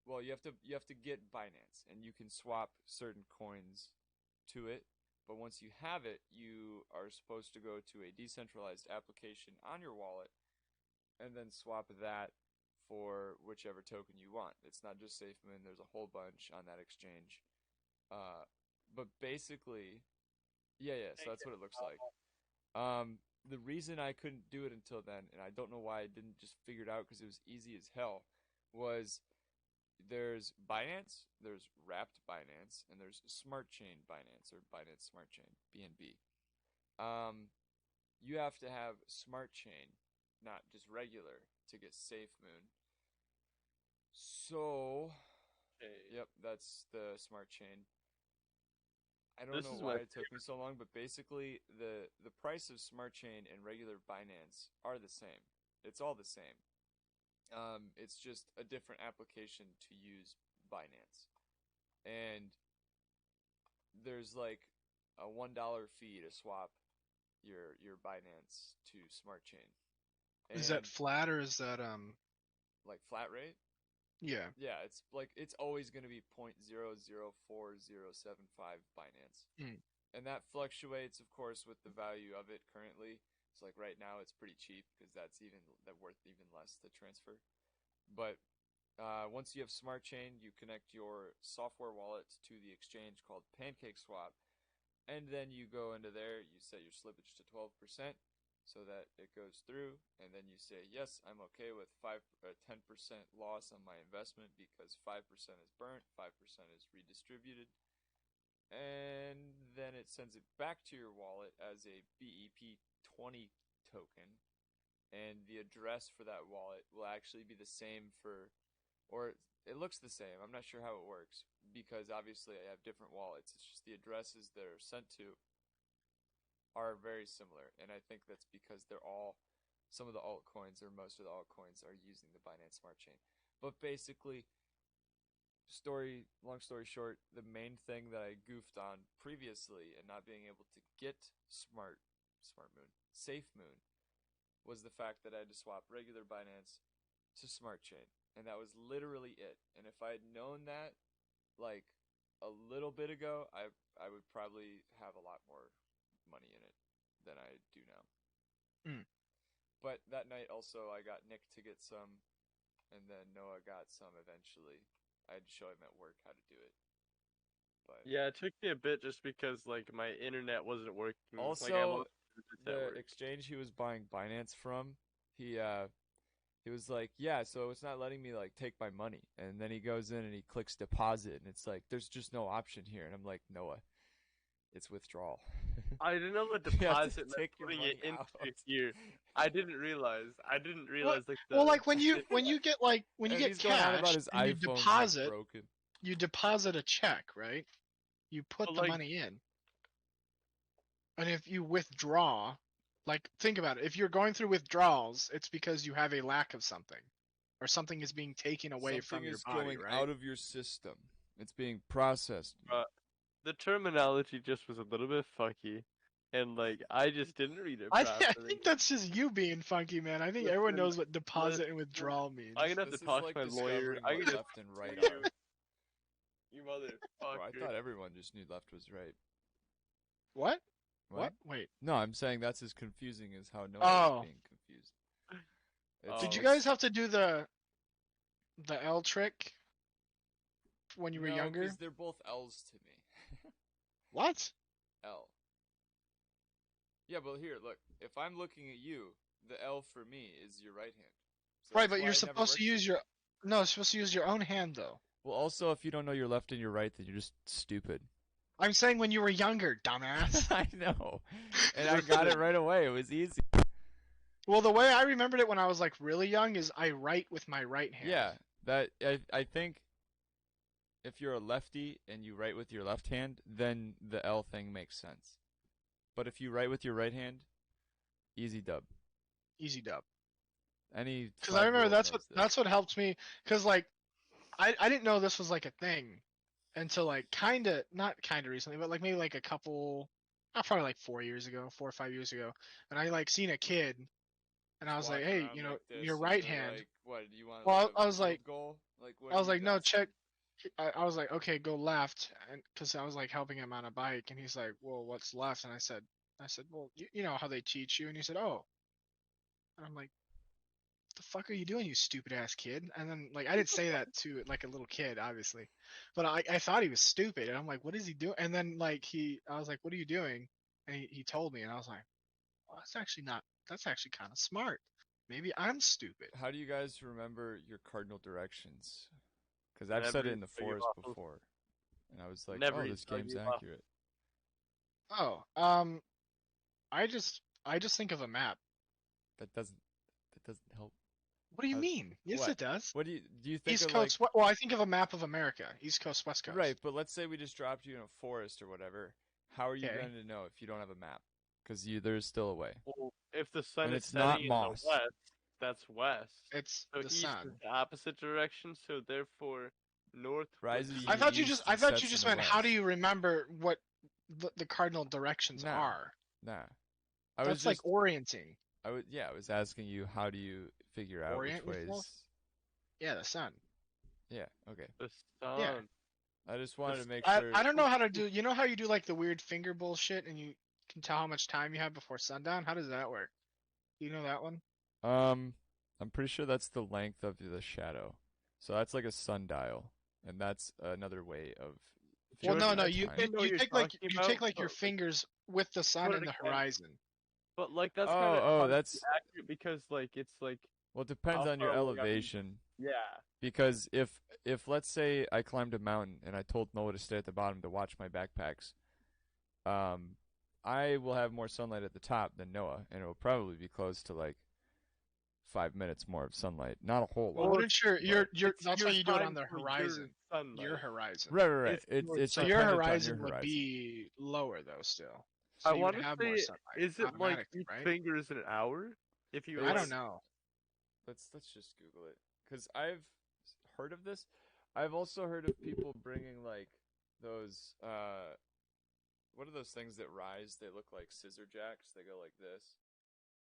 you have to get Binance, and you can swap certain coins to it. But once you have it, you are supposed to go to a decentralized application on your wallet and then swap that for whichever token you want. It's not just SafeMoon. There's a whole bunch on that exchange. Uh, but basically, yeah. So that's what it looks like. The reason I couldn't do it until then, and I don't know why I didn't just figure it out because it was easy as hell, was there's Binance, there's Wrapped Binance, and there's Smart Chain Binance or Binance Smart Chain (BNB). Um, you have to have Smart Chain, not just regular, to get SafeMoon. So, Okay. yep, that's the Smart Chain. I don't This know is why my it took me so long, but basically the price of Smart Chain and regular Binance are the same. It's all the same. It's just a different application to use Binance. And there's like a $1 fee to swap your Binance to Smart Chain. Is that And flat or is that like flat rate? Yeah. Yeah, it's always going to be 0.004075 Binance. Mm. And that fluctuates of course with the value of it currently. So like right now it's pretty cheap because that worth even less to transfer. But once you have Smart Chain, you connect your software wallet to the exchange called PancakeSwap, and then you go into there, you set your slippage to 12% so that it goes through, and then you say, yes, I'm okay with 10% loss on my investment because 5% is burnt, 5% is redistributed, and then it sends it back to your wallet as a BEP20 token, and the address for that wallet will actually be the same or it looks the same. I'm not sure how it works because obviously I have different wallets. It's just the addresses that are sent to are very similar, and I think that's because some of the altcoins or most of the altcoins are using the Binance Smart Chain. But basically, long story short, the main thing that I goofed on previously and not being able to get Smart Moon, Safe Moon, was the fact that I had to swap regular Binance to Smart Chain, and that was literally it. And if I had known that, like a little bit ago, I would probably have a lot more money in it than I do now. Mm. But that night also, I got Nick to get some, and then Noah got some eventually. I had to show him at work how to do it. But Yeah, it took me a bit just because like my internet wasn't working. Like I'm also, on at the work. exchange he was buying Binance from, he He was like, yeah, so it's not letting me like take my money. And then he goes in and he clicks deposit, and it's like, there's just no option here. And I'm like, Noah, it's withdrawal. I didn't know the You have to deposit meant take your putting money it into out. here. I didn't realize. I didn't What? realize like Well, the. like when you get when you And get he's going on about cash his and iPhone's broken. you deposit a check, right? You put But the like, money in. And if you withdraw, like think about it. If you're going through withdrawals, it's because you have a lack of something. Or something is being taken away from Something your is body, going right? out of your system. It's being processed. the terminology just was a little bit funky, and like I just didn't read it I properly. think that's just you being funky, man. I think everyone Listen, knows what deposit and listen, withdrawal means. I'm gonna have This to is talk like to my lawyer. discovering I'm what gonna left and right you, are. you Bro, I motherfucker. thought everyone just knew left was right. What? What? Wait. No, I'm saying that's as confusing as how Noah Oh. is being confused. Did you Oh. guys have to do the L trick when you were No, younger? because they're both L's to me. What? L. Yeah, but here, look. If I'm looking at you, the L for me is your right hand. So Right, that's but why you're it never supposed to works use for me. your No, you're supposed to use your own hand though. Well, also, if you don't know your left and your right, then you're just stupid. I'm saying when you were younger, dumbass. I know. And I got it right away. It was easy. Well, the way I remembered it when I was like really young is I write with my right hand. Yeah, I think if you're a lefty and you write with your left hand, then the L thing makes sense. But if you write with your right hand, easy dub. Easy dub. Any Because I remember 5-year-old knows this. that's what helped me. Because like I didn't know this was like a thing until like not recently, but like maybe like a couple, probably like 4 or 5 years ago, and I like seen a kid, and I was like, Walking hey, around like this, your and right they're hand. like, what, do you want Well, like a I was field like, goal? Like, what I was are you like, no, asking? check. I was like, okay, go left, and because I was like helping him on a bike, and he's like, well, what's left? And I said, well, you know how they teach you, and he said, oh, and I'm like, the fuck are you doing, you stupid ass kid? And then like I didn't say that to like a little kid, obviously, but I thought he was stupid, and I'm like, what is he doing? And then like I was like, what are you doing? And he told me, and I was like, well, that's actually kind of smart. Maybe I'm stupid. How do you guys remember your cardinal directions? Because I've Never said it in the used to give forest off. before, and I was like, Never oh, used this to game's give off. accurate. Oh, I just think of a map. That doesn't help. What do you How- mean? Yes, what? it does. What do you think East of Coast. Well, I think of a map of America. East Coast, West Coast. Right, but let's say we just dropped you in a forest or whatever. How are you Okay. going to know if you don't have a map? Because there's still a way. Well, if the sun And is it's not setting in moss. the west, that's west. It's So the east sun. is the opposite direction. So therefore, north would Rises be- in I the thought you east just and I thought sets you in just the meant how do west. you remember what the cardinal directions Nah. are? Nah. I was That's like just orienting. I was asking you how do you figure out Orient which yourself? ways. Yeah, the sun. Yeah, okay. the sun. Yeah. I just wanted to make I sure. I don't know how to do. You know how you do like the weird finger bullshit, and you can tell how much time you have before sundown. How does that work? Do you know that one? I'm pretty sure that's the length of the shadow. So that's like a sundial, and that's another way of. Well, no, Jordan, no. I You think I know what you you're take like talking you about, take like your but, fingers with the sun put and it the again. horizon. But like that's Oh, kind of oh, that's accurate because like it's like well, it depends how on your far away are you? elevation. Yeah. Because if let's say I climbed a mountain and I told Noah to stay at the bottom to watch my backpacks, I will have more sunlight at the top than Noah, and it will probably be close to like 5 minutes more of sunlight. Not a whole Well, lot. wouldn't your It's that's why your you do it on time the for your horizon. sunlight. Your horizon. Right. It's more It's So your dependent on horizon your would horizon. be lower though still. I So you want would to have more say, sunlight is it like automatically, each right? finger is an hour? If you I like, don't know. Let's just Google it, because I've heard of this. I've also heard of people bringing like those what are those things that rise? They look like scissor jacks. They go like this,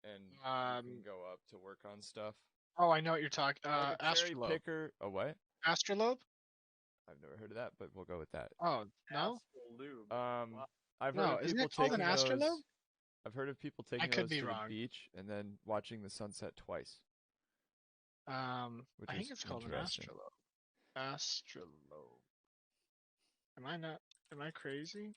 and you can go up to work on stuff. Oh, I know what you're talking. Like a cherry Astrolabe. picker. A what? Astrolabe? I've never heard of that, but we'll go with that. Oh, no? Astrolabe. Um, I've heard No, of isn't people it called an taking those. astrolabe? I've heard of people I taking could those be to wrong. the beach and then watching the sunset twice. Which I think is it's called an interesting. astrolabe. Astrolabe. Am I crazy?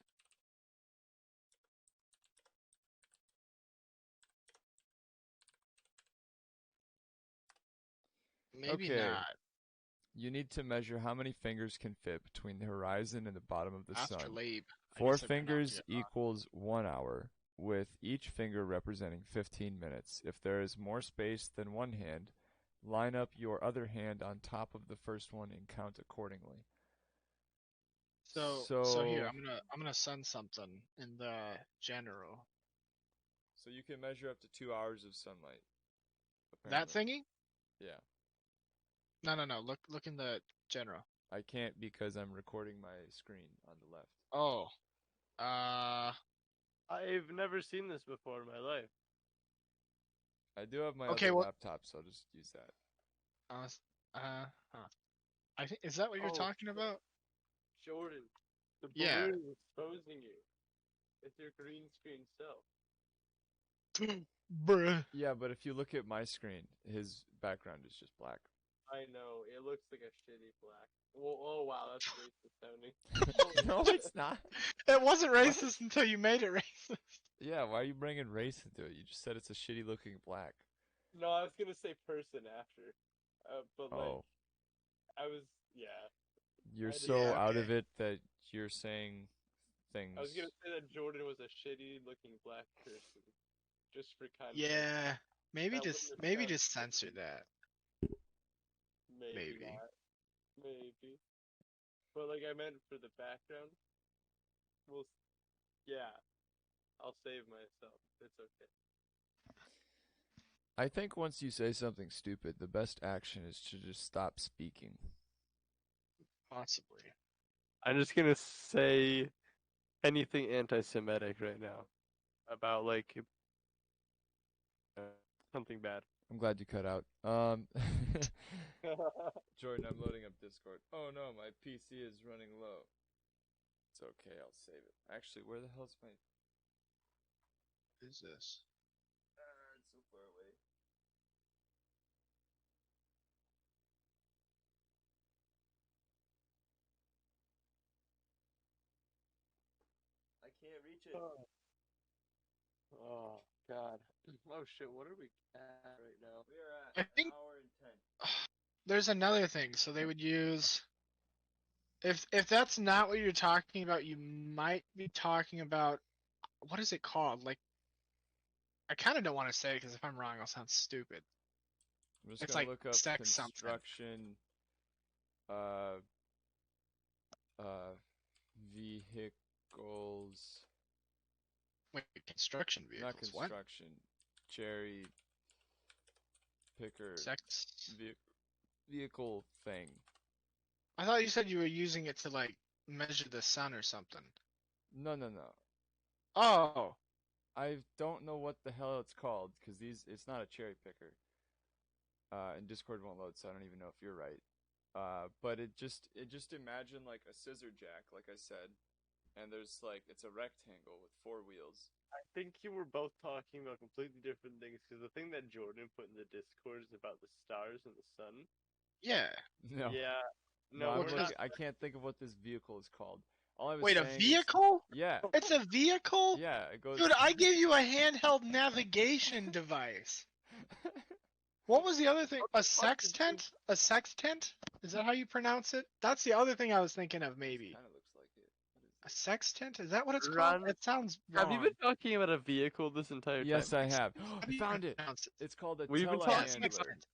Maybe Okay. not. You need to measure how many fingers can fit between the horizon and the bottom of the sun. Astrolabe. I 4 guess I pronounced fingers it wrong. equals 1 hour, with each finger representing 15 minutes. If there is more space than one hand, line up your other hand on top of the first one and count accordingly. So here, I'm gonna send something in the general. So you can measure up to 2 hours of sunlight. That Apparently. thingy? Yeah. No. Look in the general. I can't because I'm recording my screen on the left. Oh. I've never seen this before in my life. I do have my Okay, other well- laptop, so I'll just use that. Huh. I think is that what you're Oh, talking about? Jordan, the Yeah. balloon is exposing you. It's your green screen self. Bruh. Yeah, but if you look at my screen, his background is just black. I know, it looks like a shitty black. Well, oh wow, that's racist sounding. No, it's not. It wasn't racist until you made it racist. Yeah, why are you bringing race into it? You just said it's a shitty looking black. No, I was gonna say person after. But like, Oh, I was, yeah. you're I did- so Yeah, out okay. of it that you're saying things. I was gonna say that Jordan was a shitty looking black person. Just for context. Yeah. Maybe That just wouldn't maybe sound just censor racist. that. Maybe Maybe. not. Maybe. But like I meant for the background. Well, yeah. I'll save myself. It's okay. I think once you say something stupid, the best action is to just stop speaking. Possibly. I'm just gonna say anything anti-Semitic right now about like something bad. I'm glad you cut out. Jordan, I'm loading up Discord. Oh no, my PC is running low. It's okay, I'll save it. Actually, where the hell's my... What is this? It's so far away. I can't reach it. Oh God. Oh shit. What are we at right now? We are I at an think- hour and 10. There's another thing. So they would use if that's not what you're talking about, you might be talking about what is it called? Like I kind of don't want to say it because if I'm wrong, I'll sound stupid. I'm just It's gonna like look up sex something. construction vehicles. Wait, construction vehicles. Not construction. Cherry picker What? Sex. vehicle thing. I thought you said you were using it to like measure the sun or something. No. Oh, I don't know what the hell it's called because it's not a cherry picker. And Discord won't load, so I don't even know if you're right. But it just imagine like a scissor jack, like I said, and there's like it's a rectangle with 4 wheels. I think you were both talking about completely different things because the thing that Jordan put in the Discord is about the stars and the sun. yeah. No, Yeah. no, No, What we're is- not. I can't think of what this vehicle is called. All I was Wait, a saying is- vehicle? yeah, It's a vehicle? yeah, it goes. Dude, I gave you a handheld navigation device. What was the other thing? A sextant? A sextant? Is that how you pronounce it? That's the other thing I was thinking of, maybe. Kind of looks like it. What A is sextant? Is that what it's Run. called? It sounds wrong. Have you been talking about a vehicle this entire it? Yes, time? I have. How I do you found it. pronounce it? It's called a We've been Yeah, talking telehandler. sextant.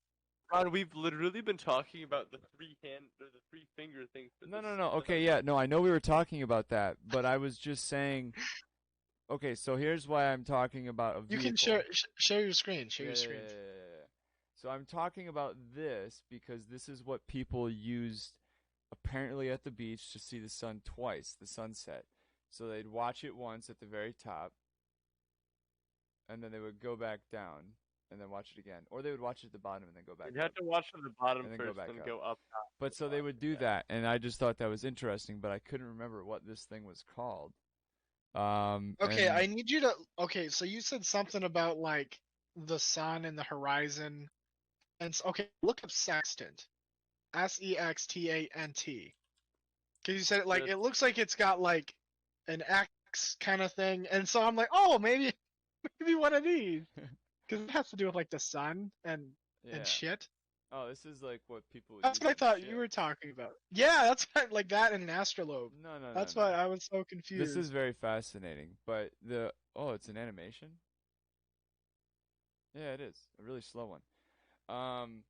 Ron, we've literally been talking about the three hand or the three finger thing. For No, this no, no. setup. Okay, yeah, no, I know we were talking about that, but I was just saying. Okay, so here's why I'm talking about a vehicle. You can share your screen. Share your Yeah, screen. yeah. So I'm talking about this because this is what people used apparently at the beach to see the sun twice, the sunset. So they'd watch it once at the very top, and then they would go back down and then watch it again, or they would watch it at the bottom and then go back. You have to watch from the bottom And then go first, back then up. go up. But so they would do that, and I just thought that was interesting, but I couldn't remember what this thing was called. Okay, and- I need you to. Okay, so you said something about like the sun and the horizon, and okay, look up sextant, sextant, because you said it like Yes. it looks like it's got like an X kind of thing, and so I'm like, oh, maybe one of these, because it has to do with like the sun and yeah. shit. Oh, this is like what people would That's use what I on thought you ships. were talking about. Yeah, that's what, like that and an astrolabe. No, no, no, That's why no. I was so This is confused. very fascinating, but it's an animation? Yeah, it is. A really slow one. Um,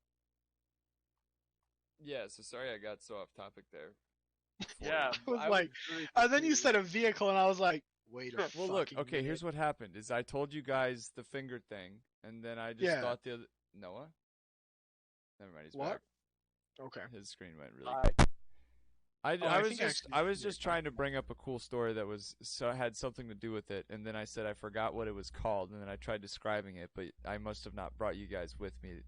yeah, so sorry I got so off topic there. For Yeah, I was I was like, really and then you confused. said a vehicle, and I was like, wait a Well, look, fucking okay, minute. here's what happened is I told you guys the finger thing, and then I just Yeah. thought the other Noah? Never mind, he's What? back. Okay. His screen went really I quick. Oh, I I was think I just actually did trying to bring up a cool story that had something to do with it, and then I said I forgot what it was called, and then I tried describing it, but I must have not brought you guys with me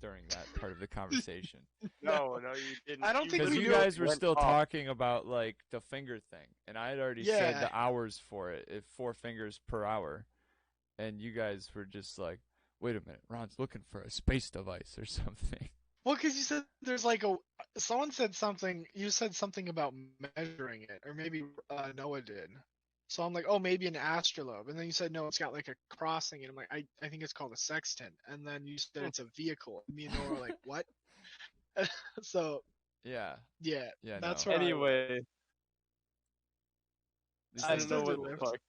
during that part of the conversation. no, you didn't. I don't think Because we you knew. guys were went still off. talking about like the finger thing, and I had already said Yeah. the hours for it, 4 fingers per hour, and you guys were just like, "Wait a minute, Ron's looking for a space device or something." Well, because you said there's like someone said something. You said something about measuring it, or maybe Noah did. So I'm like, oh, maybe an astrolabe. And then you said no, it's got like a crossing, and I'm like, I think it's called a sextant. And then you said it's a vehicle. Me and Noah were like, what? So Yeah, yeah, yeah, that's no. where I went. Anyway, These I I don't things know still are what did the cool. lift. fuck.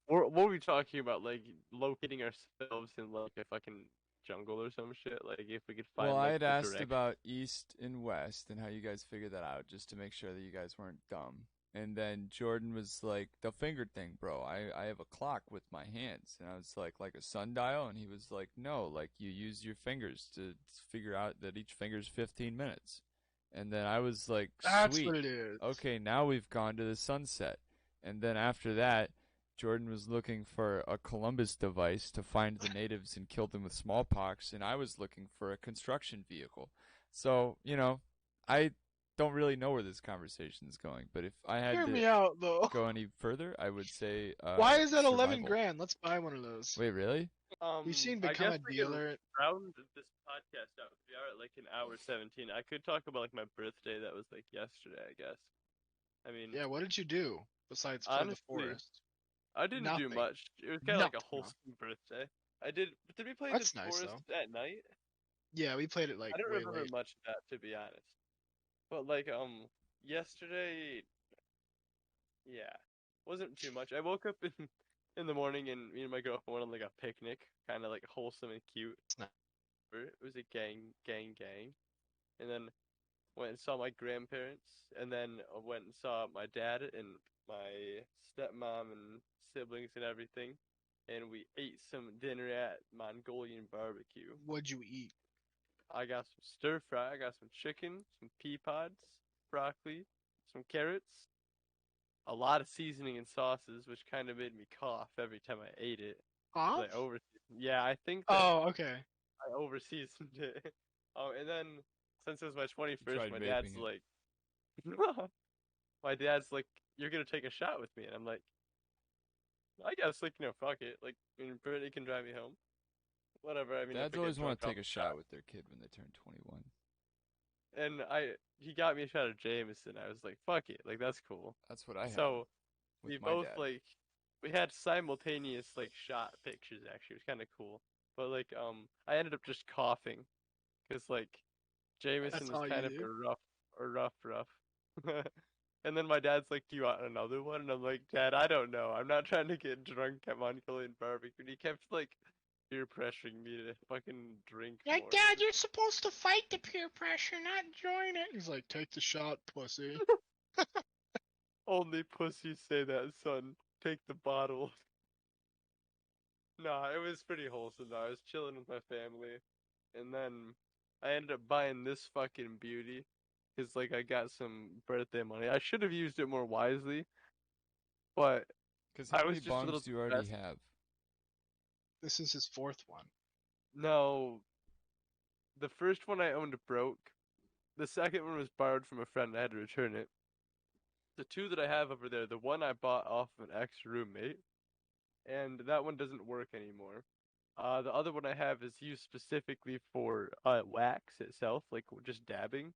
What were we talking about? Like locating ourselves in like a fucking jungle or some shit. Like if we could Well, find I like had the asked direction. about east and west and how you guys figured that out, just to make sure that you guys weren't dumb. And then Jordan was like, "The finger thing, bro. I have a clock with my hands." And I was like a sundial, and he was like, "No, like you use your fingers to figure out that each finger's 15 minutes." And then I was like, That's what "Sweet. it is. Okay, now we've gone to the sunset." And then after that, Jordan was looking for a Columbus device to find the natives and kill them with smallpox, and I was looking for a construction vehicle. So, I don't really know where this conversation is going, but if I had Hear to me out though. go any further, I would say Why is that 11 survival. grand? Let's buy one of those. Wait, really? We've seen I Become guess a we could Dealer. round this podcast out. We are at like an hour 17. I could talk about like my birthday that was like yesterday. I guess. I mean, Yeah, what did you do besides play the honestly, forest? I didn't do Nothing. much. It was kind of like a Nothing. wholesome birthday. I did. Did we play the That's nice forest though. at night? Yeah, we played it like I don't way remember late. much of that to be honest. But like yesterday, yeah, wasn't too much. I woke up in the morning and me and my girlfriend went on like a picnic, kind of like wholesome and cute. Nice. It was a gang, and then went and saw my grandparents, and then went and saw my dad and my stepmom and siblings and everything, and we ate some dinner at Mongolian barbecue. What'd you eat? I got some stir fry, I got some chicken, some pea pods, broccoli, some carrots, a lot of seasoning and sauces, which kind of made me cough every time I ate it. Huh? Yeah, I think that Oh, okay. I overseasoned it. And then since it was my You 21st, tried my vaping dad's it. like, my dad's like, you're gonna take a shot with me, and I'm like, I guess like fuck it, like Brittany can drive me home, whatever. I mean, if Dads I always get drunk, want to I'll take a shot with their kid when they turn 21. And he got me a shot of Jameson. I was like, fuck it, like that's cool. That's what I had So we with my both dad. we had simultaneous like shot pictures actually. It was kind of cool. But like I ended up just coughing because like Jameson That's was all you kind of do? a rough. And then my dad's like, "Do you want another one?" And I'm like, "Dad, I don't know. I'm not trying to get drunk at Mongolian barbecue." And he kept like peer pressuring me to fucking drink more. Dad, you're supposed to fight the peer pressure, not join it. He's like, take the shot, pussy. Only pussies say that, son. Take the bottle. Nah, it was pretty wholesome though. I was chilling with my family, and then I ended up buying this fucking beauty, cause like I got some birthday money. I should have used it more wisely, but Because I how many was just a little bongs do you already stressed. have? This is his fourth one. No, the first one I owned broke. The second one was borrowed from a friend. I had to return it. The two that I have over there, the one I bought off of an ex-roommate, and that one doesn't work anymore. The other one I have is used specifically for wax itself, like just dabbing.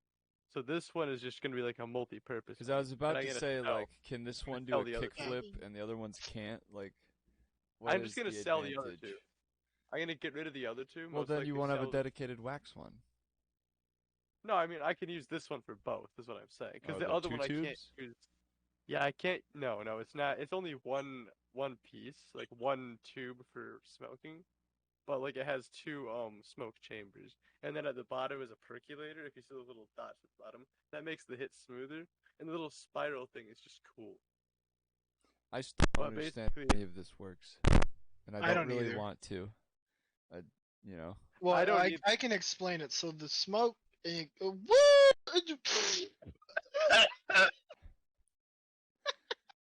So this one is just gonna be like a multi-purpose Because I one, was and about I to gotta say, sell. like, can this I'm gonna one do sell a the other two. kickflip and the other ones can't? Like, what I'm just is gonna the sell the other advantage? two. I'm gonna get rid of the other two. Well, Most then you likely won't have a sell. dedicated wax one. No, I mean I can use this one for both. Is what I'm saying. Because Oh, the the other two one I can't tubes? use. Yeah, I can't. No, no, it's not. It's only one piece, like one tube for smoking. But like it has two smoke chambers, and then at the bottom is a percolator. If you see those little dots at the bottom, that makes the hit smoother. And the little spiral thing is just cool. I still don't But understand basically, how any of this works, and I I don't don't really either. want to. I, you know, Well, I don't need. I can explain it. So the smoke.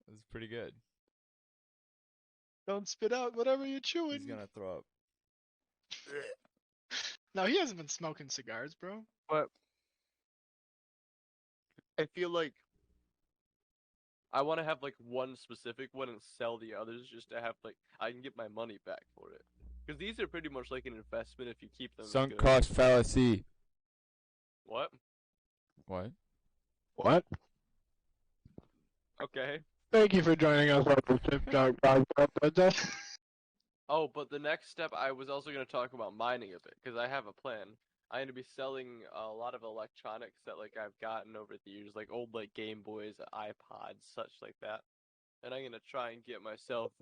it's pretty good. Don't spit out whatever you're He's chewing. gonna throw up. No, he hasn't been smoking cigars, bro. But I feel like I want to have like one specific one and sell the others just to have like I can get my money back for it. Because these are pretty much like an investment if you keep them Sunk good. cost fallacy. What? What? What? Okay. Thank you for joining us on the Tip Dog Podcast. Oh, but the next step, I was also going to talk about mining a bit because I have a plan. I'm going to be selling a lot of electronics that like I've gotten over the years, like old like Game Boys, iPods, such like that. And I'm going to try and get myself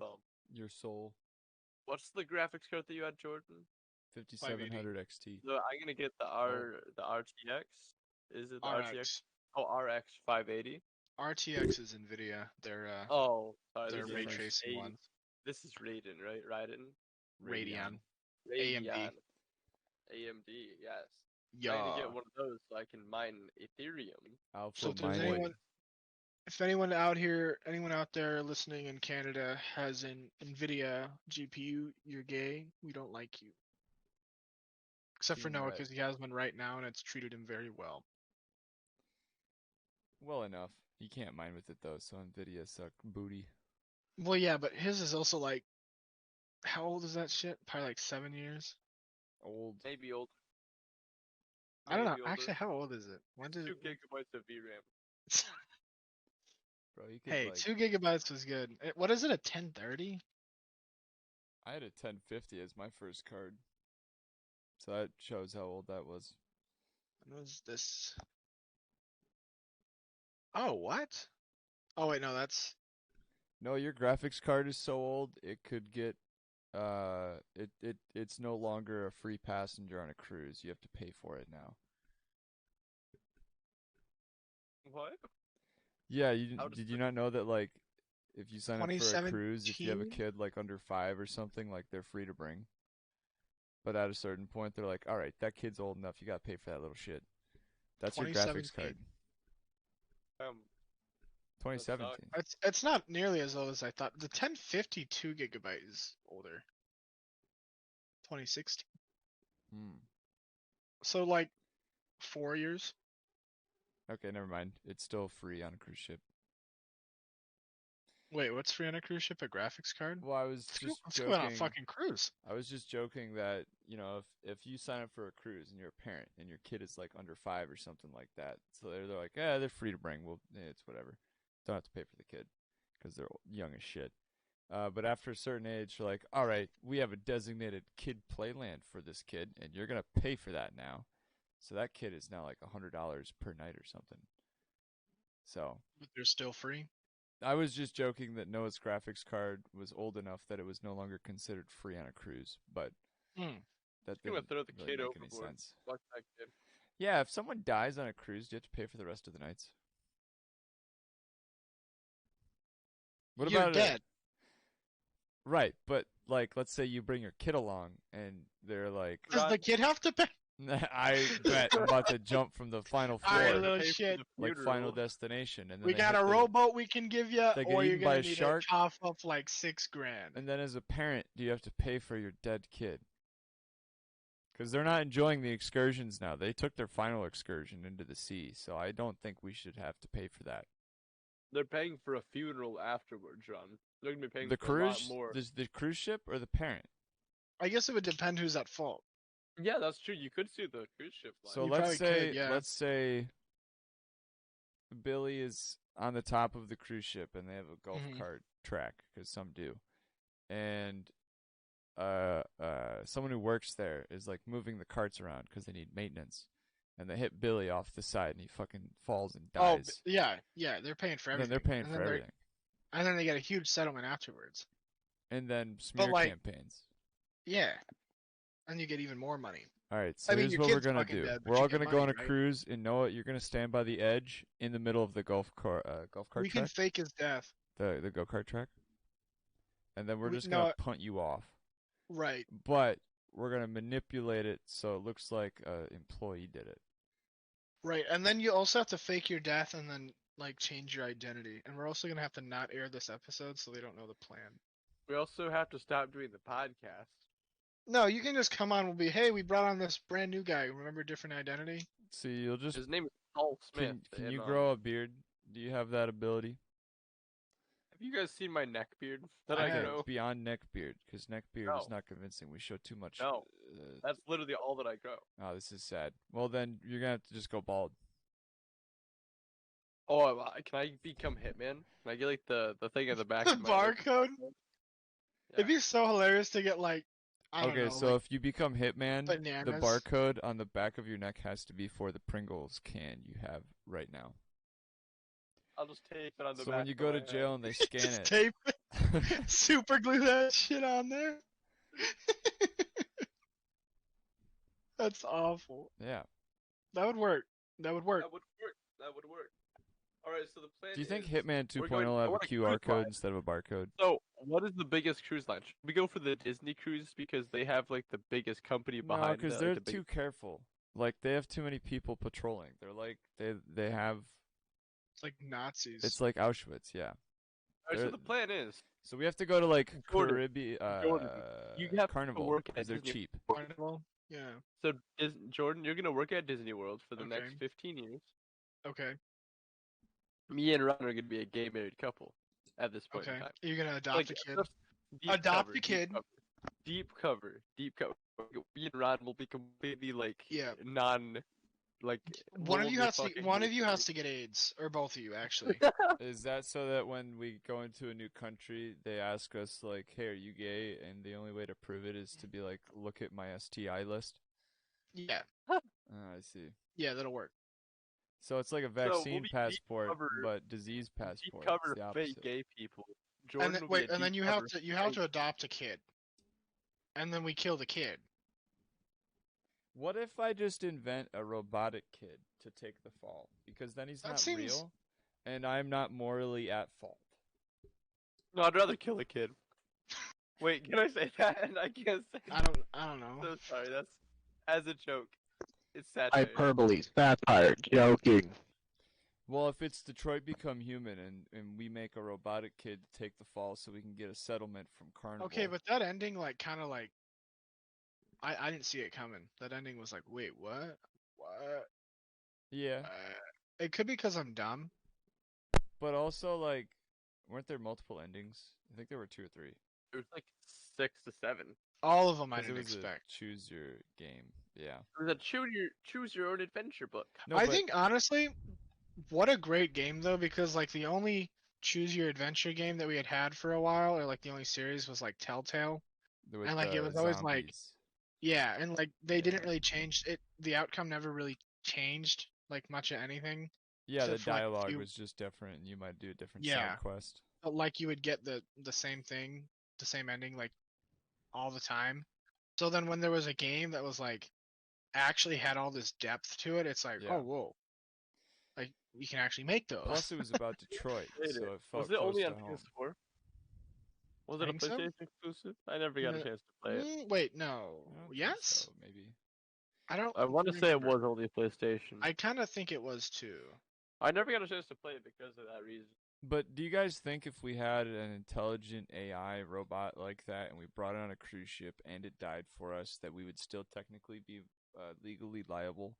Your soul. what's the graphics card that you had, Jordan? 5700 XT. So I'm going to get the RTX. Is it the RTX? RX. Oh, RX 580. RTX is NVIDIA. Oh, sorry, Their this ray is like tracing ones. This is Raiden, right? Raiden. Radeon. Radeon. AMD. AMD, yes. I'm Yeah. gonna get one of those so I can mine Ethereum. Alpha So if there's mining. anyone, if anyone out here, anyone out there listening in Canada has an NVIDIA GPU, you're gay. We don't like you. Except for Team Noah, red. because he has one right now and it's treated him very well. Well enough. You can't mine with it though, so Nvidia suck booty. Well, yeah, but his is also like, how old is that shit? Probably like 7 years. Old. Maybe old. I don't know. Maybe older. Actually, how old is it? When It's did 2 gigabytes of VRAM. Bro, you could Hey, like 2 gigabytes was good. What is it? A 1030? I had a 1050 as my first card. So that shows how old that was. When was this? Oh, what? Oh wait, no, that's No, your graphics card is so old it could get it's no longer a free passenger on a cruise. You have to pay for it now. What? Yeah, How does did you not know that like if you sign up for a cruise, if you have a 2017? kid like under 5 or something, like they're free to bring. But at a certain point they're like, "All right, that kid's old enough. You got to pay for that little shit." That's your graphics 2017. card. Um, 2017. It's not nearly as old as I thought. The 1052 gigabyte is older. 2016. Hmm. So like 4 years. Okay, never mind. It's still free on a cruise ship. Wait, what's free on a cruise ship? A graphics card? Well, I was just Let's go on a joking. fucking cruise. I was just joking that, you know, if you sign up for a cruise and you're a parent and your kid is like under 5 or something like that, so they're like, "Yeah, they're free to bring. Well, it's whatever. Don't have to pay for the kid because they're young as shit." But after a certain age, you're like, "All right, we have a designated kid playland for this kid, and you're gonna pay for that now." So that kid is now like $100 per night or something. So But they're still free. I was just joking that Noah's graphics card was old enough that it was no longer considered free on a cruise, but Hmm. that I'm gonna didn't throw the really kid make any overboard. sense. Fuck that kid. Yeah, if someone dies on a cruise, do you have to pay for the rest of the nights? What You're about dead. Right, but like, let's say you bring your kid along and they're like, Does the kid have to pay? I bet I'm about to jump from the final All right, floor, little Pay for shit. the like funeral. Final Destination, and then We they got hit a the- rowboat we can give you, They get or you're eaten by gonna a need shark? to cough up like $6,000. And then as a parent, do you have to pay for your dead kid? Because they're not enjoying the excursions now. They took their final excursion into the sea, so I don't think we should have to pay for that. They're paying for a funeral afterward, John. They're gonna be paying The for a lot cruise, more. the cruise ship or the parent? I guess it would depend who's at fault. Yeah, that's true. You could see the cruise ship line. So You let's probably say could, yeah. let's say Billy is on the top of the cruise ship and they have a golf Mhm. cart track because some do, and someone who works there is like moving the carts around because they need maintenance, and they hit Billy off the side, and he fucking falls and Oh, dies. yeah, they're paying for And then everything. they're paying and for then everything, and then they get a huge settlement afterwards. and then smear like- campaigns. Yeah, and you get even more money. All right, so I mean, here's your what we're kid's gonna fucking do. dead, but We're you all get gonna go on money, a right? cruise, and Noah, you're gonna stand by the edge in the middle of the golf cart We can track, fake his death. the go-kart track, and then we're We- just no, gonna punt you off. Right. But we're gonna manipulate it so it looks like an employee did it. Right, and then you also have to fake your death and then like change your identity. And we're also gonna have to not air this episode so they don't know the plan. We also have to stop doing the podcast. No, you can just come on. We'll be, hey, we brought on this brand new guy. Remember, different identity. See, you'll just His name is Paul Smith. can and, you grow a beard? Do you have that ability? Have you guys seen my neck beard that I I have. grow? Beyond neck beard, because neck beard is No. not convincing. We show too much. No. That's literally all that I grow. Oh, this is sad. Well, then you're gonna have to just go bald. Oh, can I become Hitman? Can I get like the thing at the back The of my leg? barcode. It'd be so hilarious to get like, I don't Okay, know, so like, if you become Hitman, the bananas. barcode on the back of your neck has to be for the Pringles can you have right now. I'll just tape it on the So back. when you of go to my jail head. and they scan just it, tape it, super glue that shit on there. That's awful. yeah. That would work. That would work. That would work. That would work. All right, so the plan. Do you think is Hitman we're 2.0 going- will I have a want a QR cruise code line. instead of a barcode? So, what is the biggest cruise line? Should we go for the Disney cruise because they have like the biggest company No, behind? because the, they're like, the too careful. Like they have too many people patrolling. They're like they have. It's like Nazis. It's like Auschwitz, yeah. All right, so they're- the plan is So we have to go to like Jordan, Caribbean, Jordan, you have to Carnival work because at they're Disney cheap. Carnival. Yeah. so Jordan. You're gonna work at Disney World for the next Okay. 15 years. Okay. Me and Ron are gonna be a gay married couple at this point Okay. in time. You're gonna adopt Like, a kid. just deep Adopt cover, a deep kid. cover, Deep cover. Deep cover. Me and Ron will be completely like Yeah. non, like One of we'll you be has to. fucking One gay of you has married. to get AIDS, or both of you actually. Is that so that when we go into a new country, they ask us like, "Hey, are you gay?" And the only way to prove it is to be like, "Look at my STI list." Yeah. I see. Yeah, that'll work. So it's like a we'll vaccine be deep passport, cover- but disease Deep passport. cover It's the fake opposite. gay people. Jordan And then, will wait, be a and then deep you have cover to fake- adopt a kid. And then we kill the kid. What if I just invent a robotic kid to take the fall? Because then he's That not seems- real, and I'm not morally at fault. No, I'd rather kill a kid. Wait, can I say that? And I can't say. I don't know. So sorry. That's as a joke. It's satire. Hyperbole, satire, joking. Well, if it's Detroit Become Human and we make a robotic kid take the fall so we can get a settlement from Carnival. Okay, but that ending, like, kind of like, I didn't see it coming. That ending was like, wait, what? What? Yeah, It could be because I'm dumb. but also, like, weren't there multiple endings? I think there were 2 or 3. It was like 6 to 7. All of them I 'Cause didn't it was expect. a choose your game. Yeah. It was a choose your own adventure book. No, I but think honestly, what a great game though, because like the only choose your adventure game that we had for a while, or like the only series was like Telltale. with and, like, it the was always, like, zombies. Yeah, and like they didn't Yeah. really change it. The outcome never really changed like much of anything. Yeah, the except for, like, a dialogue few- was just different, and you might do a different Yeah. side quest. But like you would get the same thing, the same ending like all the time. So then when there was a game that was like actually had all this depth to it, it's like, Yeah. oh whoa. Like you can actually make those. Plus, it was about Detroit, Played so it. it felt Was it close only to on home. PS4? Was it a Think so? PlayStation exclusive? I never got a Uh, chance to play it. Wait, I no. don't think Yes? so, maybe. I don't I want to say it remember. was only a PlayStation. I kind of think it was too. I never got a chance to play it because of that reason. But do you guys think if we had an intelligent AI robot like that and we brought it on a cruise ship and it died for us, that we would still technically be legally liable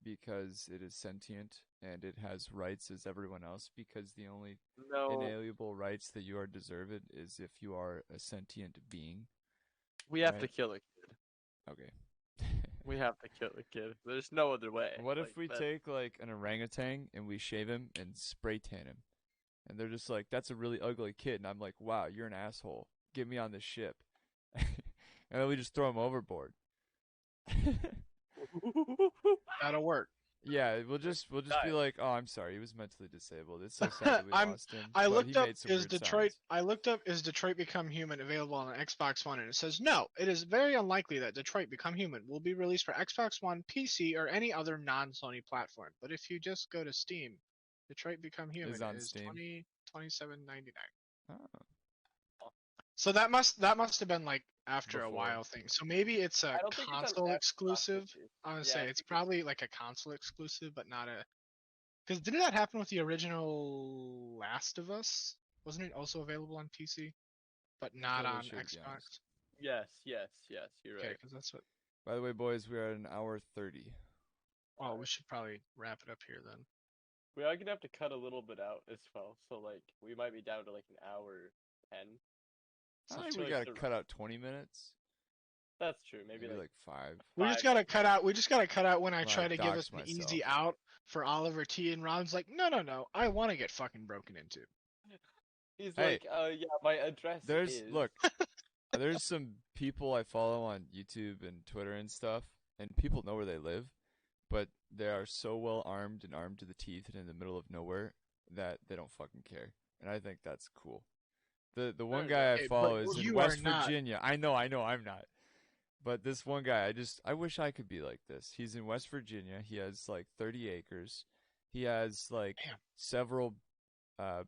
because it is sentient and it has rights as everyone else? Because the only No, inalienable rights that you are deserved is if you are a sentient being. we have to right. kill a kid. Okay. We have to kill a kid. There's no other way. What if Like, we that- take like an orangutan and we shave him and spray tan him? And they're just like, that's a really ugly kid. And I'm like, wow, you're an asshole. Get me on this ship. And then we just throw him overboard. That'll work. Yeah, we'll just be Died. like, oh, I'm sorry, he was mentally disabled. It's so sad that we I'm- lost him. I but looked he up made some is weird Detroit. sounds. I looked up is Detroit Become Human available on Xbox One, and it says no. It is very unlikely that Detroit Become Human will be released for Xbox One, PC, or any other non-Sony platform. But if you just go to Steam, Detroit Become Human on is Steam. $27.99. Oh. So that must have been like after a Before. while thing. So maybe it's a I don't think it's on console Xbox, exclusive. actually. I would Yeah, say I it's think probably like a console exclusive, but not a. Because didn't that happen with the original Last of Us? Wasn't it also available on PC, but not Totally on should, to be Xbox? honest. Yes. You're Okay, right. because that's what. By the way, boys, we are at an hour 30. Oh, we should probably wrap it up here then. We are gonna have to cut a little bit out as well, so like we might be down to like an hour 10. I So think to, we like, gotta the- cut out 20 minutes. That's true. Maybe Maybe like like 5. We just 5. gotta cut out. We just gotta cut out when I Well, try I to give us doxed an myself. easy out for Oliver T. And Ron's like, no. I want to get fucking broken into. He's Hey. like, yeah, my address There's is. look, there's some people I follow on YouTube and Twitter and stuff, and people know where they live, but they are so well armed and armed to the teeth and in the middle of nowhere that they don't fucking care, and I think that's cool. The one Fair guy I Hey, follow but is in you West are not. Virginia. I know, I'm not. But this one guy, I wish I could be like this. He's in West Virginia. He has like 30 acres. He has like Damn. several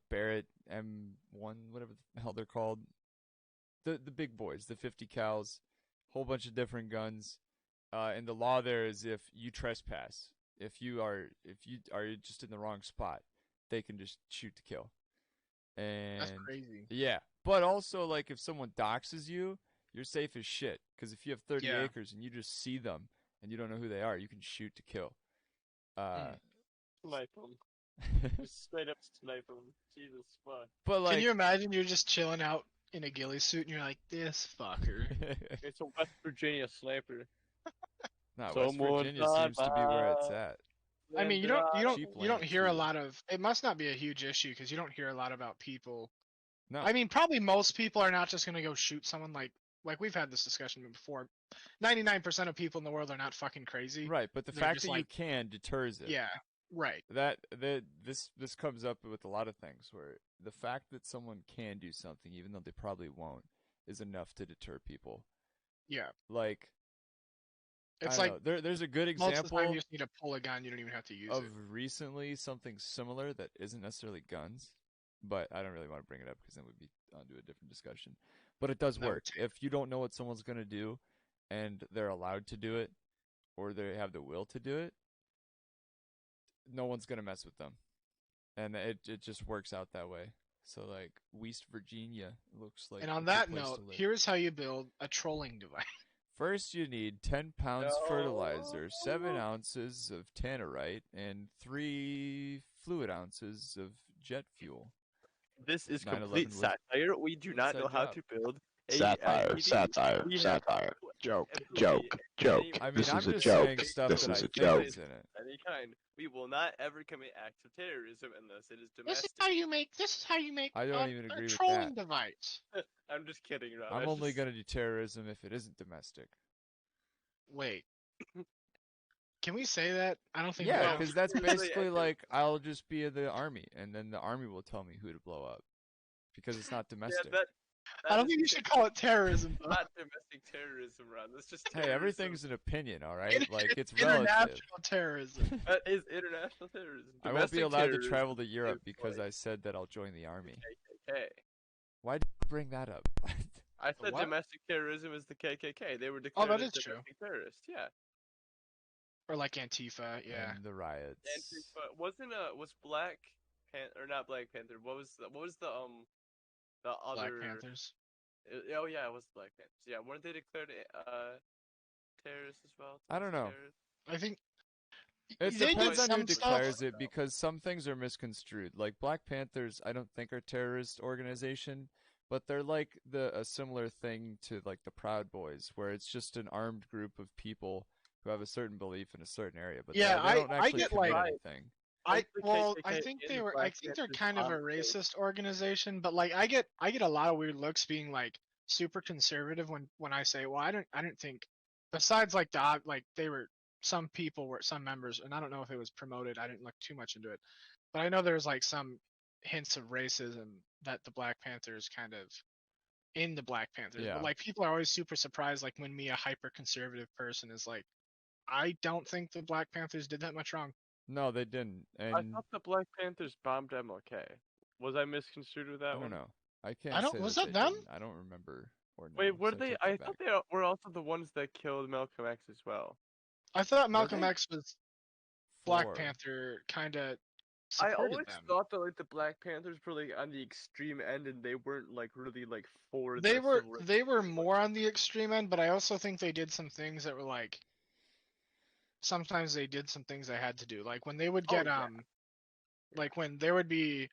Barrett M1, whatever the hell they're called. The big boys, the 50 cals, whole bunch of different guns. And the law there is if you trespass, if you are just in the wrong spot, they can just shoot to kill. And That's crazy. yeah, but also like if someone doxes you, you're safe as shit. Because if you have 30 Yeah. acres and you just see them and you don't know who they are, you can shoot to kill. Snipe him. Just straight up snipe him. Jesus fuck. But like, Can you imagine you're just chilling out in a ghillie suit and you're like, this fucker. It's a West Virginia sniper. nah, West Someone Virginia seems to be where it's died. at. I mean, you don't Cheap you don't land, hear a too. lot of. It must not be a huge issue because you don't hear a lot about people. No, I mean, probably most people are not just gonna go shoot someone like we've had this discussion before. 99% of people in the world are not fucking crazy. right, but the They're fact just that you like- can deters it. Yeah, right. This comes up with a lot of things where the fact that someone can do something even though they probably won't is enough to deter people. Yeah, Like it's I like don't know. There's a good most of the time example you just need to pull a gun. You don't even have to use of it. recently something similar that isn't necessarily guns, but I don't really want to bring it up because then we'd be onto a different discussion. But it does That would work. If you don't know what someone's gonna do, and they're allowed to do it, or they have the will to do it, no one's gonna mess with them, and it just works out that way. So like West Virginia looks like. And a on good that place note, to live. here's how you build a trolling device. First, you need 10 pounds No. fertilizer, 7 ounces of tannerite, and 3 fluid ounces of jet fuel. This is 9/11 complete was satire. We do not inside know how job. to build a Satire, heating- satire, we have- satire. Joke, everybody- joke, joke. any- I mean, This I'm is a just joke. saying stuff This that is I a think joke. is in it. any kind. We will not ever commit acts of terrorism unless it is This is domestic. how you make. This is how you make. I don't a, even a agree with trolling that. device. I'm just kidding, Ron. I'm That's only just- going to do terrorism if it isn't domestic. Wait. Can we say that? I don't think. Yeah, Well, because that's really basically accurate. like I'll just be in the army, and then the army will tell me who to blow up because it's not Yeah, domestic. that I don't is think you should call it terrorism. though. not domestic terrorism, Ron. That's just Hey, terrorism. everything's an opinion, all right? Like it's international relative. terrorism. That is international terrorism. I won't be Domestic allowed to terrorism travel to is Europe because like I said that I'll join the army. KKK. Why'd you bring that up? I said what? domestic terrorism is the KKK. They were Oh, declared that as is true. domestic terrorists. Yeah. Or like Antifa, yeah. And the riots. But was Black Panther or not Black Panther? What was the Black other? Panthers. Oh yeah, it was Black Panthers. Yeah, weren't they declared terrorists as well? I don't know. Terrorists? I think It they did depends on who some stuff. declares it because some things are misconstrued. Like Black Panthers, I don't think are terrorist organization, but they're like a similar thing to like the Proud Boys, where it's just an armed group of people who have a certain belief in a certain area, but Yeah, they don't I actually get, commit like- anything. I Both the well, I KKK think and they the were. I Black think they're Panthers kind of a operate. racist organization, but like I get a lot of weird looks being like super conservative when I say, well, I don't think besides like like they were some members, and I don't know if it was promoted. I didn't look too much into it, but I know there's like some hints of racism that the Black Panthers kind of in the Black Panthers. Yeah. But like people are always super surprised, like when me, a hyper conservative person, is like, I don't think the Black Panthers did that much wrong. No, they didn't. I And thought the Black Panthers bombed MLK. Was I misconstrued with that I one? don't know. I can't I don't. say Was that that they them? didn't. I don't remember or know. Wait, were so they? take I that thought back. they were also the ones that killed Malcolm X as well. I thought Were Malcolm they? X was Black 4. Panther, kind of I supported always them. thought that like the Black Panthers were like on the extreme end, and they weren't like really like for They the were civil rights they were movement. more on the extreme end, but I also think they did some things that were like sometimes they did some things they had to do. Like when they would Oh, get yeah. like when there would be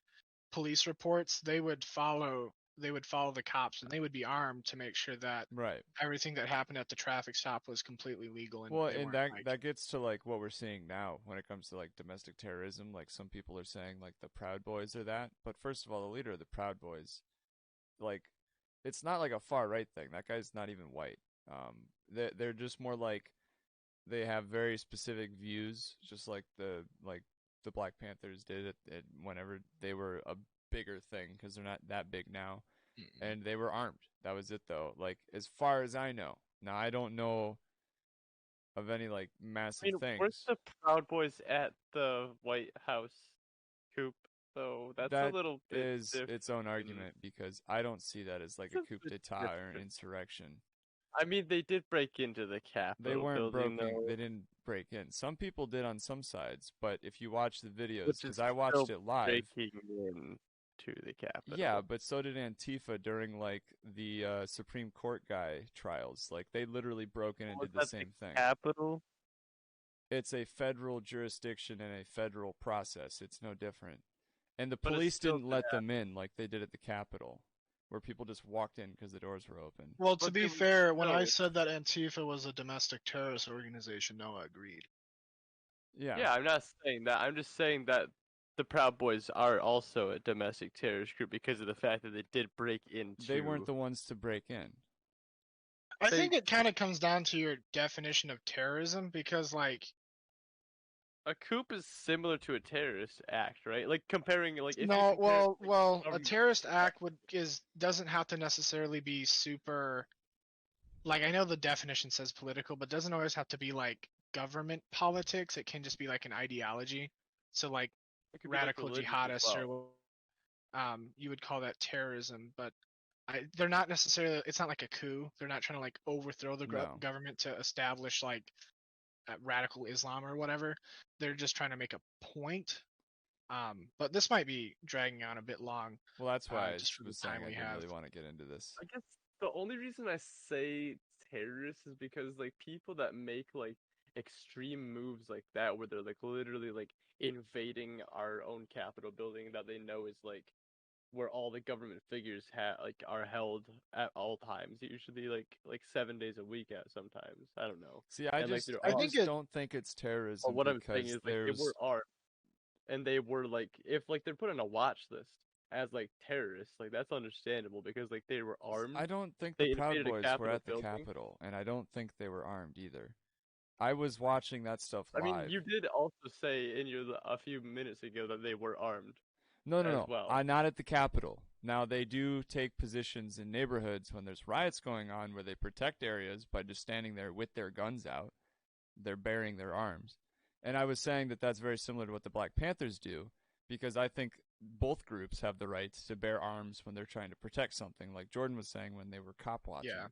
police reports, they would follow the cops and they would be armed to make sure that Right. everything that happened at the traffic stop was completely legal and Well, they and weren't that like that gets to like what we're seeing now when it comes to like domestic terrorism. Like some people are saying like the Proud Boys are that, but first of all, the leader of the Proud Boys, like, it's not like a far right thing. That guy's not even white. They're just more like they have very specific views, just like the Black Panthers did it whenever they were a bigger thing because they're not that big now, and they were armed. That was it though. Like as far as I know. Now I don't know of any like I massive mean, weren't things. the Proud Boys at the White House coup? So that's a That little bit is different. its own argument because I don't see that as like It's a a coup bit d'état or an different. insurrection. I mean, they did break into the They Capitol weren't building, broken. though, They didn't break in. Some people did on some sides, but if you watch the videos, which is because I still watched it live, breaking in to the Capitol. yeah, but so did Antifa during like the Supreme Court guy trials. Like they literally broke in and Was did the that same thing. Capitol? It's a federal jurisdiction and a federal process. It's no different. And the But it police still didn't did let them in like they did at the Capitol, where people just walked in because the doors were open. well, to But be they were fair, when I still. said that Antifa was a domestic terrorist organization, Noah agreed. Yeah. Yeah, I'm not saying that. I'm just saying that the Proud Boys are also a domestic terrorist group because of the fact that they did break into. They weren't the ones to break in. I They- think it kind of comes down to your definition of terrorism because like A coup is similar to a terrorist act, right? Like comparing, like if you no, compare, well, like, well, a government terrorist act- act doesn't have to necessarily be super. Like I know the definition says political, but doesn't always have to be like government politics. It can just be like an ideology. So like it could be like radical religious as jihadists well. or you would call that terrorism, but they're not necessarily. It's not like a coup. They're not trying to like overthrow the No. government to establish like radical Islam or whatever. They're just trying to make a point. But this might be dragging on a bit long. Well, that's why I just for the was saying time I we didn't have. really want to get into this. I guess the only reason I say terrorists is because like people that make like extreme moves like that, where they're like literally like invading our own Capitol building that they know is like where all the government figures are held at all times, usually like 7 days a week at sometimes. I don't know. See, I And, like, just they're I armed. just don't think it's terrorism But what I'm saying because is like they there's were armed, and they were like if like they're put on a watch list as like terrorists, like that's understandable because like they were armed. I don't think They the Proud invaded a Boys were Capitol at the building. Capitol, and I don't think they were armed either. I was watching that stuff I live. mean, you did also say in your a few minutes ago that they were armed. No, as well. not at the Capitol. Now they do take positions in neighborhoods when there's riots going on where they protect areas by just standing there with their guns out. They're bearing their arms. And I was saying that that's very similar to what the Black Panthers do because I think both groups have the right to bear arms when they're trying to protect something, like Jordan was saying when they were cop watching. Yeah,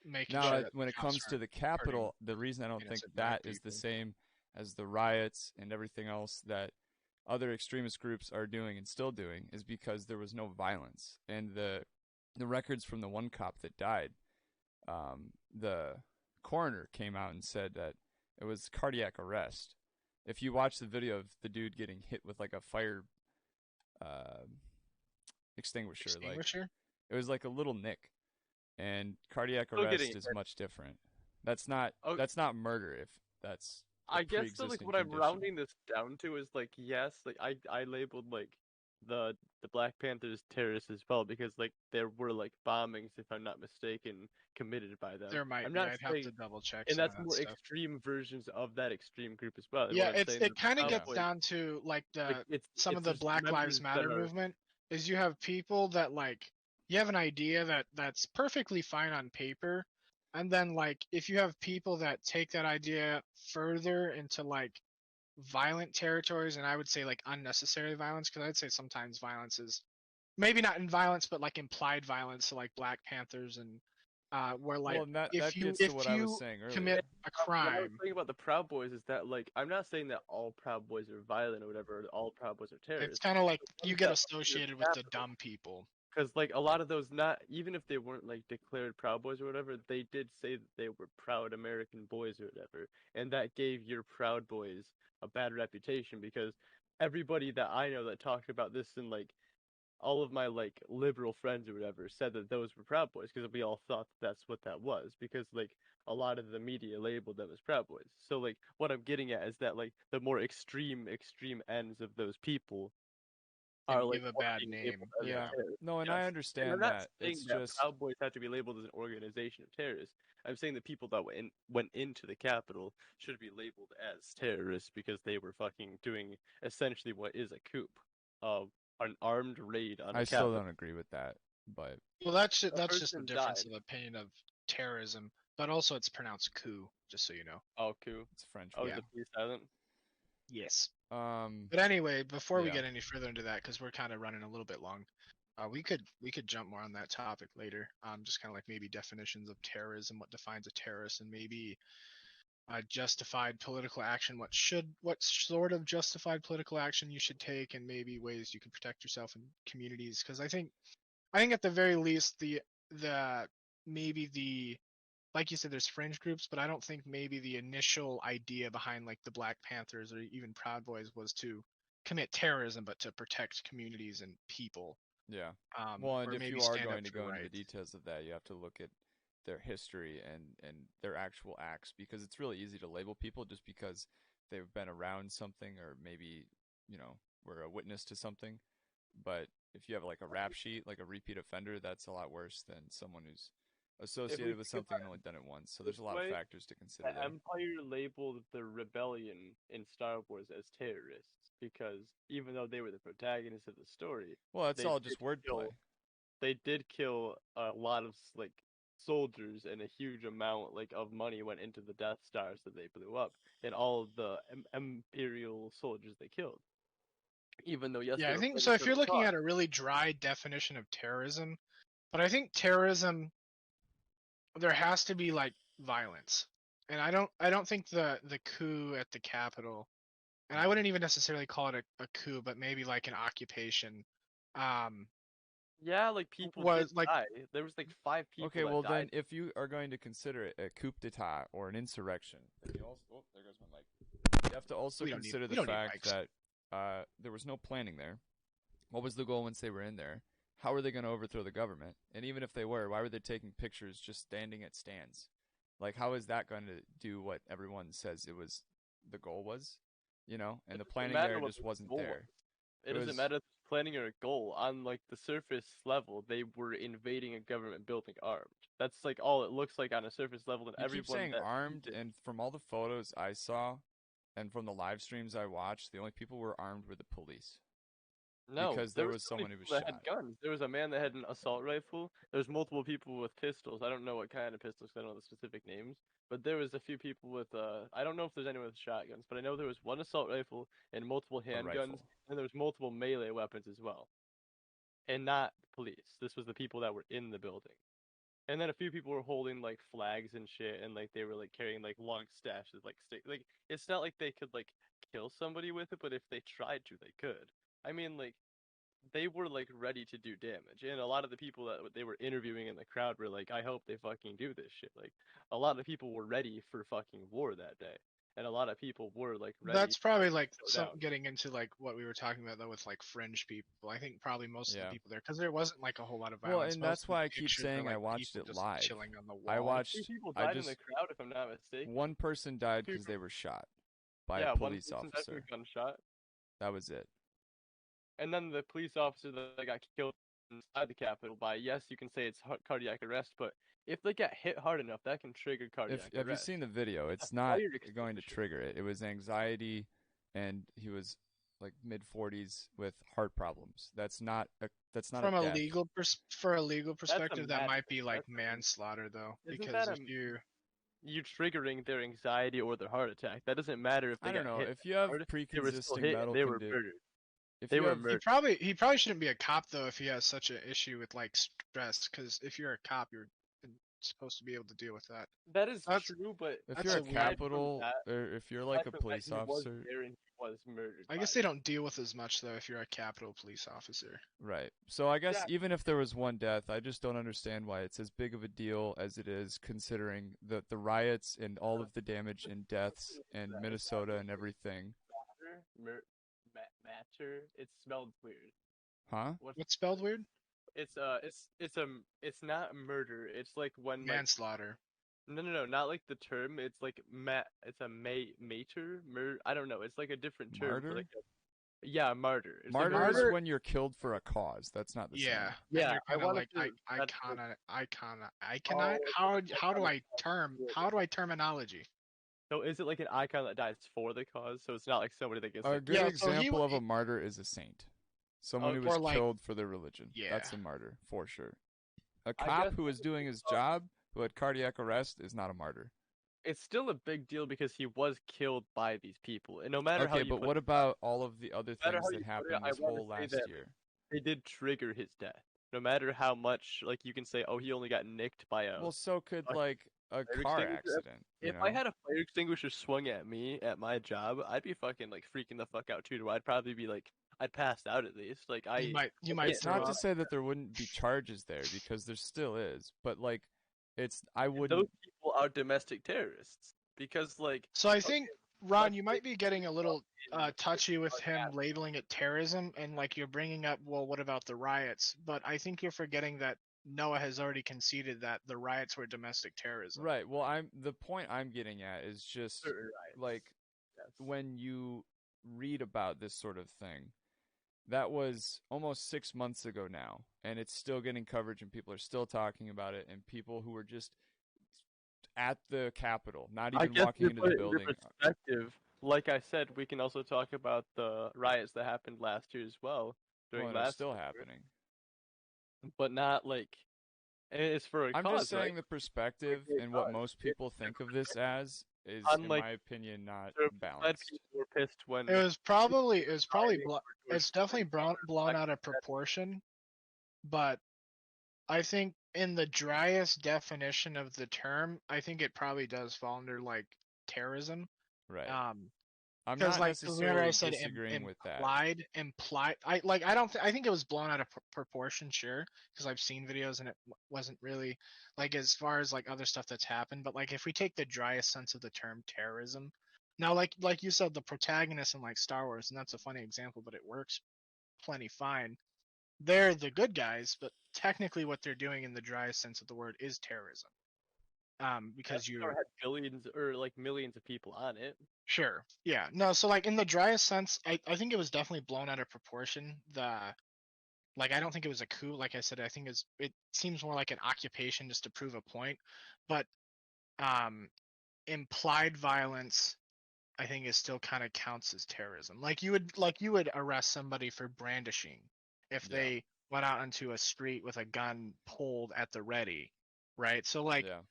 making Now, sure that when it cops comes to aren't the Capitol, hurting the reason I don't think innocent black that is the people. same as the riots and everything else that other extremist groups are doing and still doing is because there was no violence. And the records from the one cop that died, the coroner came out and said that it was cardiac arrest. If you watch the video of the dude getting hit with like a fire extinguisher, like it was like a little nick, and cardiac Still arrest getting is hit. much different. That's not Oh. that's not murder if that's a I guess so, like pre-existing what I'm condition. rounding this down to is like yes, like I labeled like the Black Panthers terrorists as well, because like there were like bombings, if I'm not mistaken, committed by them. There might I'm be. not I'd have saying, to double check and some of that's that more stuff. extreme versions of that extreme group as well. And Yeah, what I'm saying, it that the kind of Proud gets Boys, down to like like some of it's the just Black Lives members that Matter are. movement is you have people that like you have an idea that's perfectly fine on paper, and then like if you have people that take that idea further into like violent territories, and I would say like unnecessary violence, because I'd say sometimes violence is maybe not in violence but like implied violence, so like Black Panthers and where like Well, and that if you gets to what I was if you saying commit earlier. a What I was crime. saying about the Proud Boys is that, like, I'm not saying that all Proud Boys are violent or whatever, or all Proud Boys are It's terrorists. kind of like The you ones get that went to the associated with the Capitol, dumb people. because like a lot of those, not even if they weren't like declared Proud Boys or whatever, they did say that they were proud American boys or whatever, and that gave your Proud Boys a bad reputation, because everybody that I know that talked about this, and like all of my like liberal friends or whatever, said that those were Proud Boys, because we all thought that's what that was, because like a lot of the media labeled them as Proud Boys. So like what I'm getting at is that like the more extreme ends of those people are Can like give a what are bad being labeled name. as Yeah. Yeah. terrorists. No, and I Yes. And I'm understand not that. saying It's that just Proud Boys have to be labeled as an organization of terrorists. I'm saying the people that went into the Capitol should be labeled as terrorists, because they were fucking doing essentially what is a coup, uh, an armed raid on a I still Capitol. don't agree with that, but Well, A that's just the person difference died. of opinion of terrorism, but also it's pronounced coup, just so you know. Oh, coup. it's a French Oh, is Yeah. word. the police silent? Yes. Um, But anyway, before we yeah. get any further into that, because we're kind of running a little bit long, we could jump more on that topic later. Just kind of like maybe definitions of terrorism, what defines a terrorist, and maybe justified political action, what sort of justified political action you should take, and maybe ways you can protect yourself in communities. Because I think at the very least the maybe the like you said, there's fringe groups, but I don't think maybe the initial idea behind like the Black Panthers or even Proud Boys was to commit terrorism, but to protect communities and people, Yeah. Well, and or if maybe you are stand up going to for go into the rights. details of that, you have to look at their history and their actual acts, because it's really easy to label people just because they've been around something, or maybe, were a witness to something. But if you have like a rap sheet, like a repeat offender, that's a lot worse than someone who's If we associated with think something about and only done it once. So it there's a this lot of way, factors to consider the there. Empire labeled the rebellion in Star Wars as terrorists, because even though they were the protagonists of the story, Well, that's they all did just wordplay. kill they did kill a lot of like soldiers, and a huge amount like of money went into the Death Stars that they blew up, and all of the Imperial soldiers they killed. Even though yes, Yeah, they I were think fighting so. If for you're the looking cause. at a really dry definition of terrorism, but I think terrorism there has to be like violence, and I don't think the coup at the Capitol, and I wouldn't even necessarily call it a coup, but maybe like an occupation, um, Yeah, like people did was like die. There was like 5 people Okay, that well died. then, if you are going to consider it a coup d'état or an insurrection, then you also there goes my mic. You have to also we don't need consider we the don't need fact mics. that there was no planning there. What was the goal once they were in there? How were they going to overthrow the government? And even if they were, why were they taking pictures just standing at stands? Like, how is that going to do what everyone says it was the goal was? And It the doesn't planning matter there what just the wasn't goal was. there. It It doesn't was matter if it's planning or a goal. On like the surface level, they were invading a government building armed. That's like all it looks like on a surface level, and You keep everyone saying that sees armed, it. and from all the photos I saw and from the live streams I watched, the only people who were armed were the police No, because there there was was so many someone who was people that had shot. guns. There was a man that had an assault rifle. There's multiple people with pistols. I don't know what kind of pistols, 'cause I don't know the specific names. But there was a few people with I don't know if there's anyone with shotguns, but I know there was one assault rifle and multiple A handguns, rifle. and there was multiple melee weapons as well. And not police. This was the people that were in the building. And then a few people were holding like flags and shit, and like they were like carrying like long stashes, like stick. Like it's not like they could like kill somebody with it, but if they tried to, they could. I mean, like they were like ready to do damage, and a lot of the people that they were interviewing in the crowd were like, "I hope they fucking do this shit." Like a lot of people were ready for fucking war that day, and a lot of people were like ready That's to probably like like go some down. getting into like what we were talking about though with like fringe people. I think probably most of the Yeah. people there, because there wasn't like a whole lot of Well, violence. and Most that's of the why I keep pictures are saying I like watched people it just live. chilling on the I wall. A few watched, people I died in the just, crowd, if I'm not mistaken. one person died Few because they people- were shot by a Yeah, one police person died from a officer. gunshot. That was it. And then the police officer that got killed inside the Capitol by, yes, you can say it's cardiac arrest, but if they get hit hard enough, that can trigger cardiac Have you arrest. seen the video? It's a It's not fire going to extinguisher. trigger it. It was anxiety, and he was like mid-40s with heart problems. That's not a From a death. for a legal perspective, that might madness. be like That's a- manslaughter though, Isn't because that if you you triggering their anxiety or their heart attack? That doesn't matter if they I don't got know. hit If you have hard. They were still pre-existing hit and medical they were condition, murdered. if They you were have murdered. he probably shouldn't be a cop though if he has such an issue with like stress, because if you're a cop, you're supposed to be able to deal with that. That is That's- true, but if That's you're a a weird- capital, or if you're like a aside from that, police he was officer, there and he was murdered. I by guess it. they don't deal with as much though if you're a Capitol police officer. right? So I guess Yeah. even if there was one death, I just don't understand why it's as big of a deal as it is, considering the riots and all of the damage and deaths in Minnesota and everything. Matter. It smelled weird. Huh? What's spelled weird? It's it's not murder. It's like when like Manslaughter. no, not like the term. It's like it's a mater. I don't know. It's like a different term Martyr? for like yeah, martyr. It's Martyr like is martyr- when you're killed for a cause. That's not the Yeah. same. Yeah, And you're I kind of wanna like say that's icon. How do I terminology? So is it like an icon that dies for the cause? So it's not like somebody that gets A like good Yeah, so he example of w- a martyr is a saint. Someone who Okay. was Or like- killed for their religion. Yeah. That's a martyr, for sure. A I cop guess who was doing his job, who had cardiac arrest, is not a martyr. it's still a big deal because he was killed by these people, and no matter how Okay, you but put what it, about all of the other matter things how that you put it, happened I this wanna whole say last that year? they did trigger his death. No matter how much, like you can say, oh, he only got nicked by a. Well, so could a like a fire car extinguisher? accident. If I had a fire extinguisher swung at me at my job, I'd be fucking like freaking the fuck out too. I'd probably be like, I'd pass out at least. Like You might It's throw not to up. say that there wouldn't be charges there, because there still is, but like, I those wouldn't. people are domestic terrorists because like So I think Ron, let's you say might be getting a little touchy with him Yeah. labeling it terrorism, and like you're bringing up, well, what about the riots? But I think you're forgetting that Noah has already conceded that the riots were domestic terrorism. Right. Well, the point I'm getting at is just certain riots. like Yes. when you read about this sort of thing, that was almost 6 months ago now, and it's still getting coverage, and people are still talking about it, and people who were just at the Capitol, not I even guess walking to into put the it into building. perspective, like I said, we can also talk about the riots that happened last year as well during Well, and it's last still year, happening. but not like and it's for a I'm cause, just saying right? the perspective Like, and what it's most people think of this as is, Unlike- in my opinion, not Glad balanced. people were pissed when It was probably rioting blo- for it's definitely George blown Floyd. out of proportion, but I think in the driest definition of the term, I think it probably does fall under like terrorism. Right. I'm Because not like remember necessarily I said disagreeing with that. implied. I don't. I think it was blown out of proportion, sure, because I've seen videos and it wasn't really like as far as like other stuff that's happened. But like if we take the driest sense of the term terrorism, now like you said, the protagonist in like Star Wars, and that's a funny example, but it works plenty fine. They're the good guys, but technically what they're doing in the driest sense of the word is terrorism. Because Death you Star had billions or like millions of people on it. Sure. Yeah. No, so like in the driest sense, I think it was definitely blown out of proportion. I don't think it was a coup. Like I said, I think it seems more like an occupation just to prove a point. But implied violence, I think, is still kind of counts as terrorism. Like you would arrest somebody for brandishing if Yeah. they went out onto a street with a gun pulled at the ready, right? So like Yeah.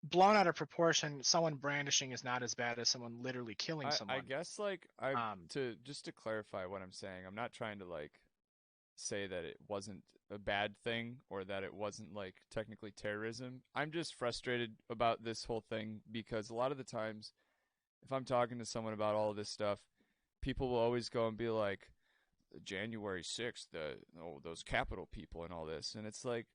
blown out of proportion, someone brandishing is not as bad as someone literally killing someone. I guess like to clarify what I'm saying, I'm not trying to like say that it wasn't a bad thing or that it wasn't like technically terrorism. I'm just frustrated about this whole thing because a lot of the times if I'm talking to someone about all of this stuff, people will always go and be like, January 6th, those Capitol people and all this. And it's like,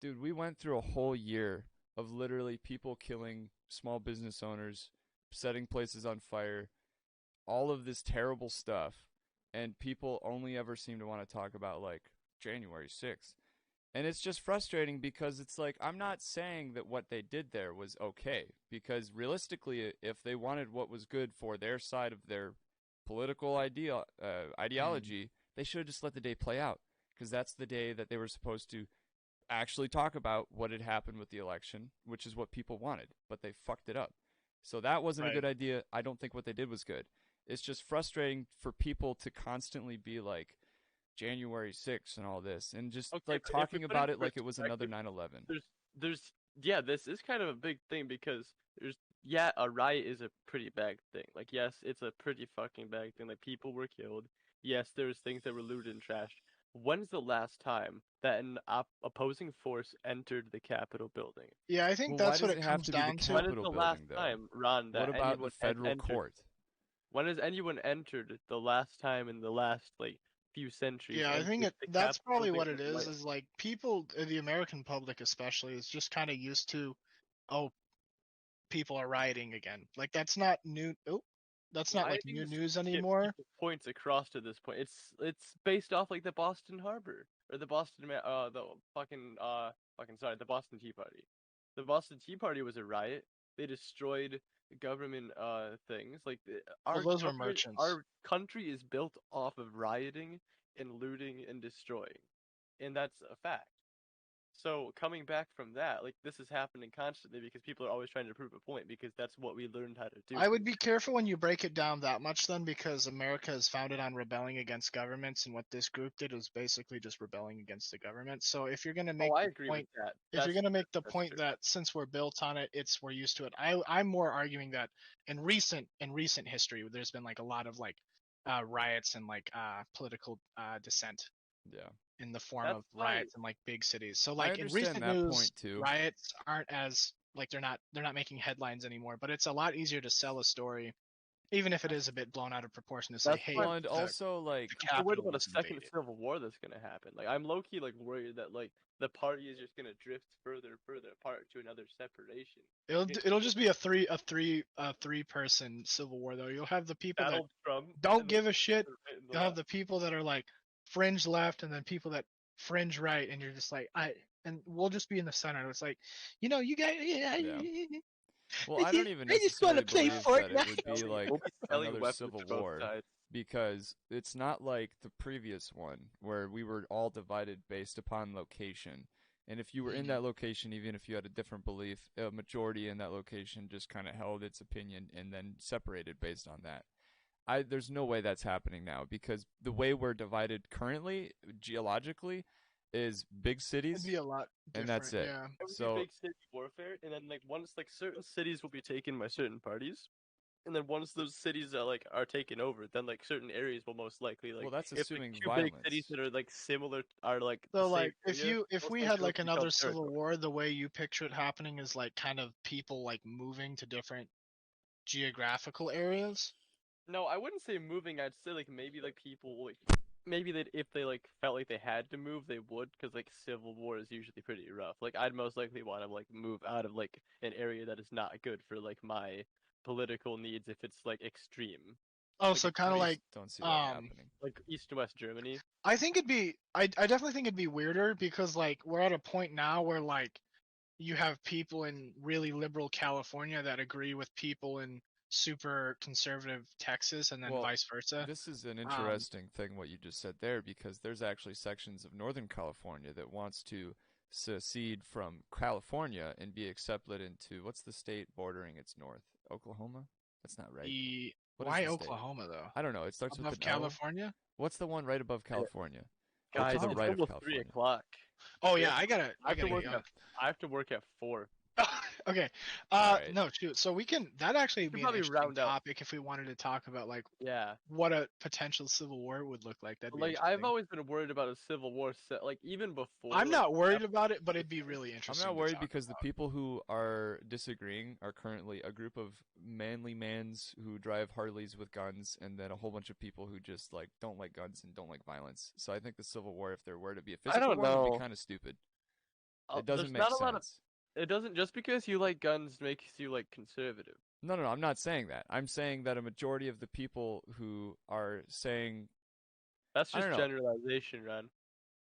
dude, we went through a whole year of literally people killing small business owners, setting places on fire, all of this terrible stuff. And people only ever seem to want to talk about like January 6th. And it's just frustrating because it's like, I'm not saying that what they did there was okay. Because realistically, if they wanted what was good for their side of their political ideology, They should have just let the day play out, because that's the day that they were supposed to actually talk about what had happened with the election, which is what people wanted, but they fucked it up. So that wasn't a Right. good idea. I don't think what they did was good. It's just frustrating for people to constantly be like January 6th and all this, and just Okay, like but if we talking put about into it like it was another perspective, 9/11. there's yeah, this is kind of a big thing because there's a riot is a pretty bad thing. Like yes, it's a pretty fucking bad thing. Like people were killed. Yes, there's things that were looted and trashed. When's the last time that an opposing force entered the Capitol building? Yeah, I think Well, why that's what does it it have comes to be the down to. When is Capitol the last building, though? time, Ron, What that about the anyone federal entered? court? When has anyone entered the last time in the last like few centuries Yeah, I think entered the that's Capitol probably building what it with light? is like people, the American public especially, is just kind of used to, oh, people are rioting again. Like that's not new. Oh, that's not like Rioting new is news to get anymore. people points across to this point. It's based off like the Boston Harbor or the the Boston Tea Party. The Boston Tea Party was a riot. They destroyed government things. Like Well, our those were government, merchants. our country is built off of rioting and looting and destroying, and that's a fact. So coming back from that, like this is happening constantly because people are always trying to prove a point because that's what we learned how to do. I would be careful when you break it down that much then, because America is founded on rebelling against governments, and what this group did was basically just rebelling against the government. So if you're gonna make Oh, I the agree with point, that. if you're gonna make the That's point true. that since we're built on it, we're used to it. I'm more arguing that in recent history, there's been like a lot of like riots and like political dissent Yeah. in the form That's of why riots in like big cities. So I like in understand recent that news, point too. riots aren't as like they're not making headlines anymore, but it's a lot easier to sell a story, even if it is a bit blown out of proportion, to say, that's hey, why Well, and also like the I'm worried capital about a was second invaded. civil war that's gonna happen. Like I'm low key like worried that like the party is just gonna drift further and further apart to another separation. Because It'll just be a three person civil war though. You'll have the people that Donald Trump don't and the give a shit. the right and the You'll have left. the people that are like fringe left, and then people that fringe right, and you're just like and we'll just be in the center. It's like, you guys, yeah. Well, I I just, don't even I just want necessarily to play believe that it would Fortnite. be like We'll be selling another weapons civil to both war, sides. because it's not like the previous one where we were all divided based upon location. And if you were in Mhm. that location, even if you had a different belief, a majority in that location just kind of held its opinion and then separated based on that. There's no way that's happening now, because the way we're divided currently geologically is big It'd be cities a lot and that's different, it. yeah. It would be So big city warfare, and then like once like certain cities will be taken by certain parties, and then once those cities are taken over, then like certain areas will most likely well, like that's if like assuming two big cities violence. that are like similar are like the So same like area, if most we had likely those like will become another civil territory. war, the way you picture it happening is like kind of people like moving to different geographical areas. No, I wouldn't say moving. I'd say like maybe like people like maybe that if they like felt like they had to move, they would, because like civil war is usually pretty rough. Like I'd most likely want to like move out of like an area that is not good for like my political needs if it's like extreme, Oh, like so kind of like Don't see that um happening. like East and West Germany. I think it'd be I definitely think it'd be weirder because like we're at a point now where like you have people in really liberal California that agree with people in super conservative Texas, and then Well, vice versa. this is an Um, interesting thing what you just said there, because there's actually sections of Northern California that wants to secede from California and be accepted into, what's the state bordering its north? Oklahoma? That's not right. What is why the state? Oklahoma though? I don't know. It starts with Above an O. California? What's the one right above California? Or to Guys, the Oklahoma. it's right of almost three California? o'clock. Oh We yeah, have I to, gotta I I have to gotta work get at on. I have to work at 4. Okay. All right. No, shoot. So that actually We would should be an probably interesting round out. topic if we wanted to talk about like Yeah. what a potential civil war would look like. That'd be Like I've interesting. always been worried about a civil war set like even before I'm like not worried after about it, but it'd be this. really I'm interesting not to worried talk because the about. people who are disagreeing are currently a group of manly mans who drive Harleys with guns, and then a whole bunch of people who just like don't like guns and don't like violence. So I think the Civil War, if there were to be a I physical don't one, would be know. kind of stupid. It doesn't There's make not a lot of. sense. It doesn't just because you like guns makes you like conservative. No, no, no, I'm not saying that. I'm saying that a majority of the people who are saying, That's I don't just know. generalization, Ron.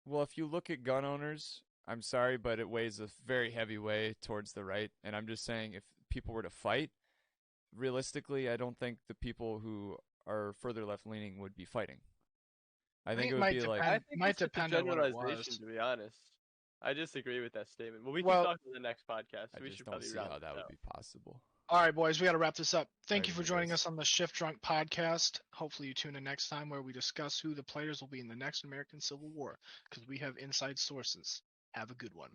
Well, if you look at gun owners, I'm sorry, but it weighs a very heavy way towards the right. And I'm just saying, if people were to fight, realistically, I don't think the people who are further left leaning would be fighting. I think think it it would might be like depend. I think Might it's just a depend on what it generalization, was. to be honest. I disagree with that statement. But we can Well, talk in the next podcast. I We just should don't probably see round how that this would out. be possible. all right, boys, we got to wrap this up. Thank you Alrighty, for my joining guys. us on the Shift Drunk podcast. Hopefully, you tune in next time where we discuss who the players will be in the next American Civil War because we have inside sources. Have a good one.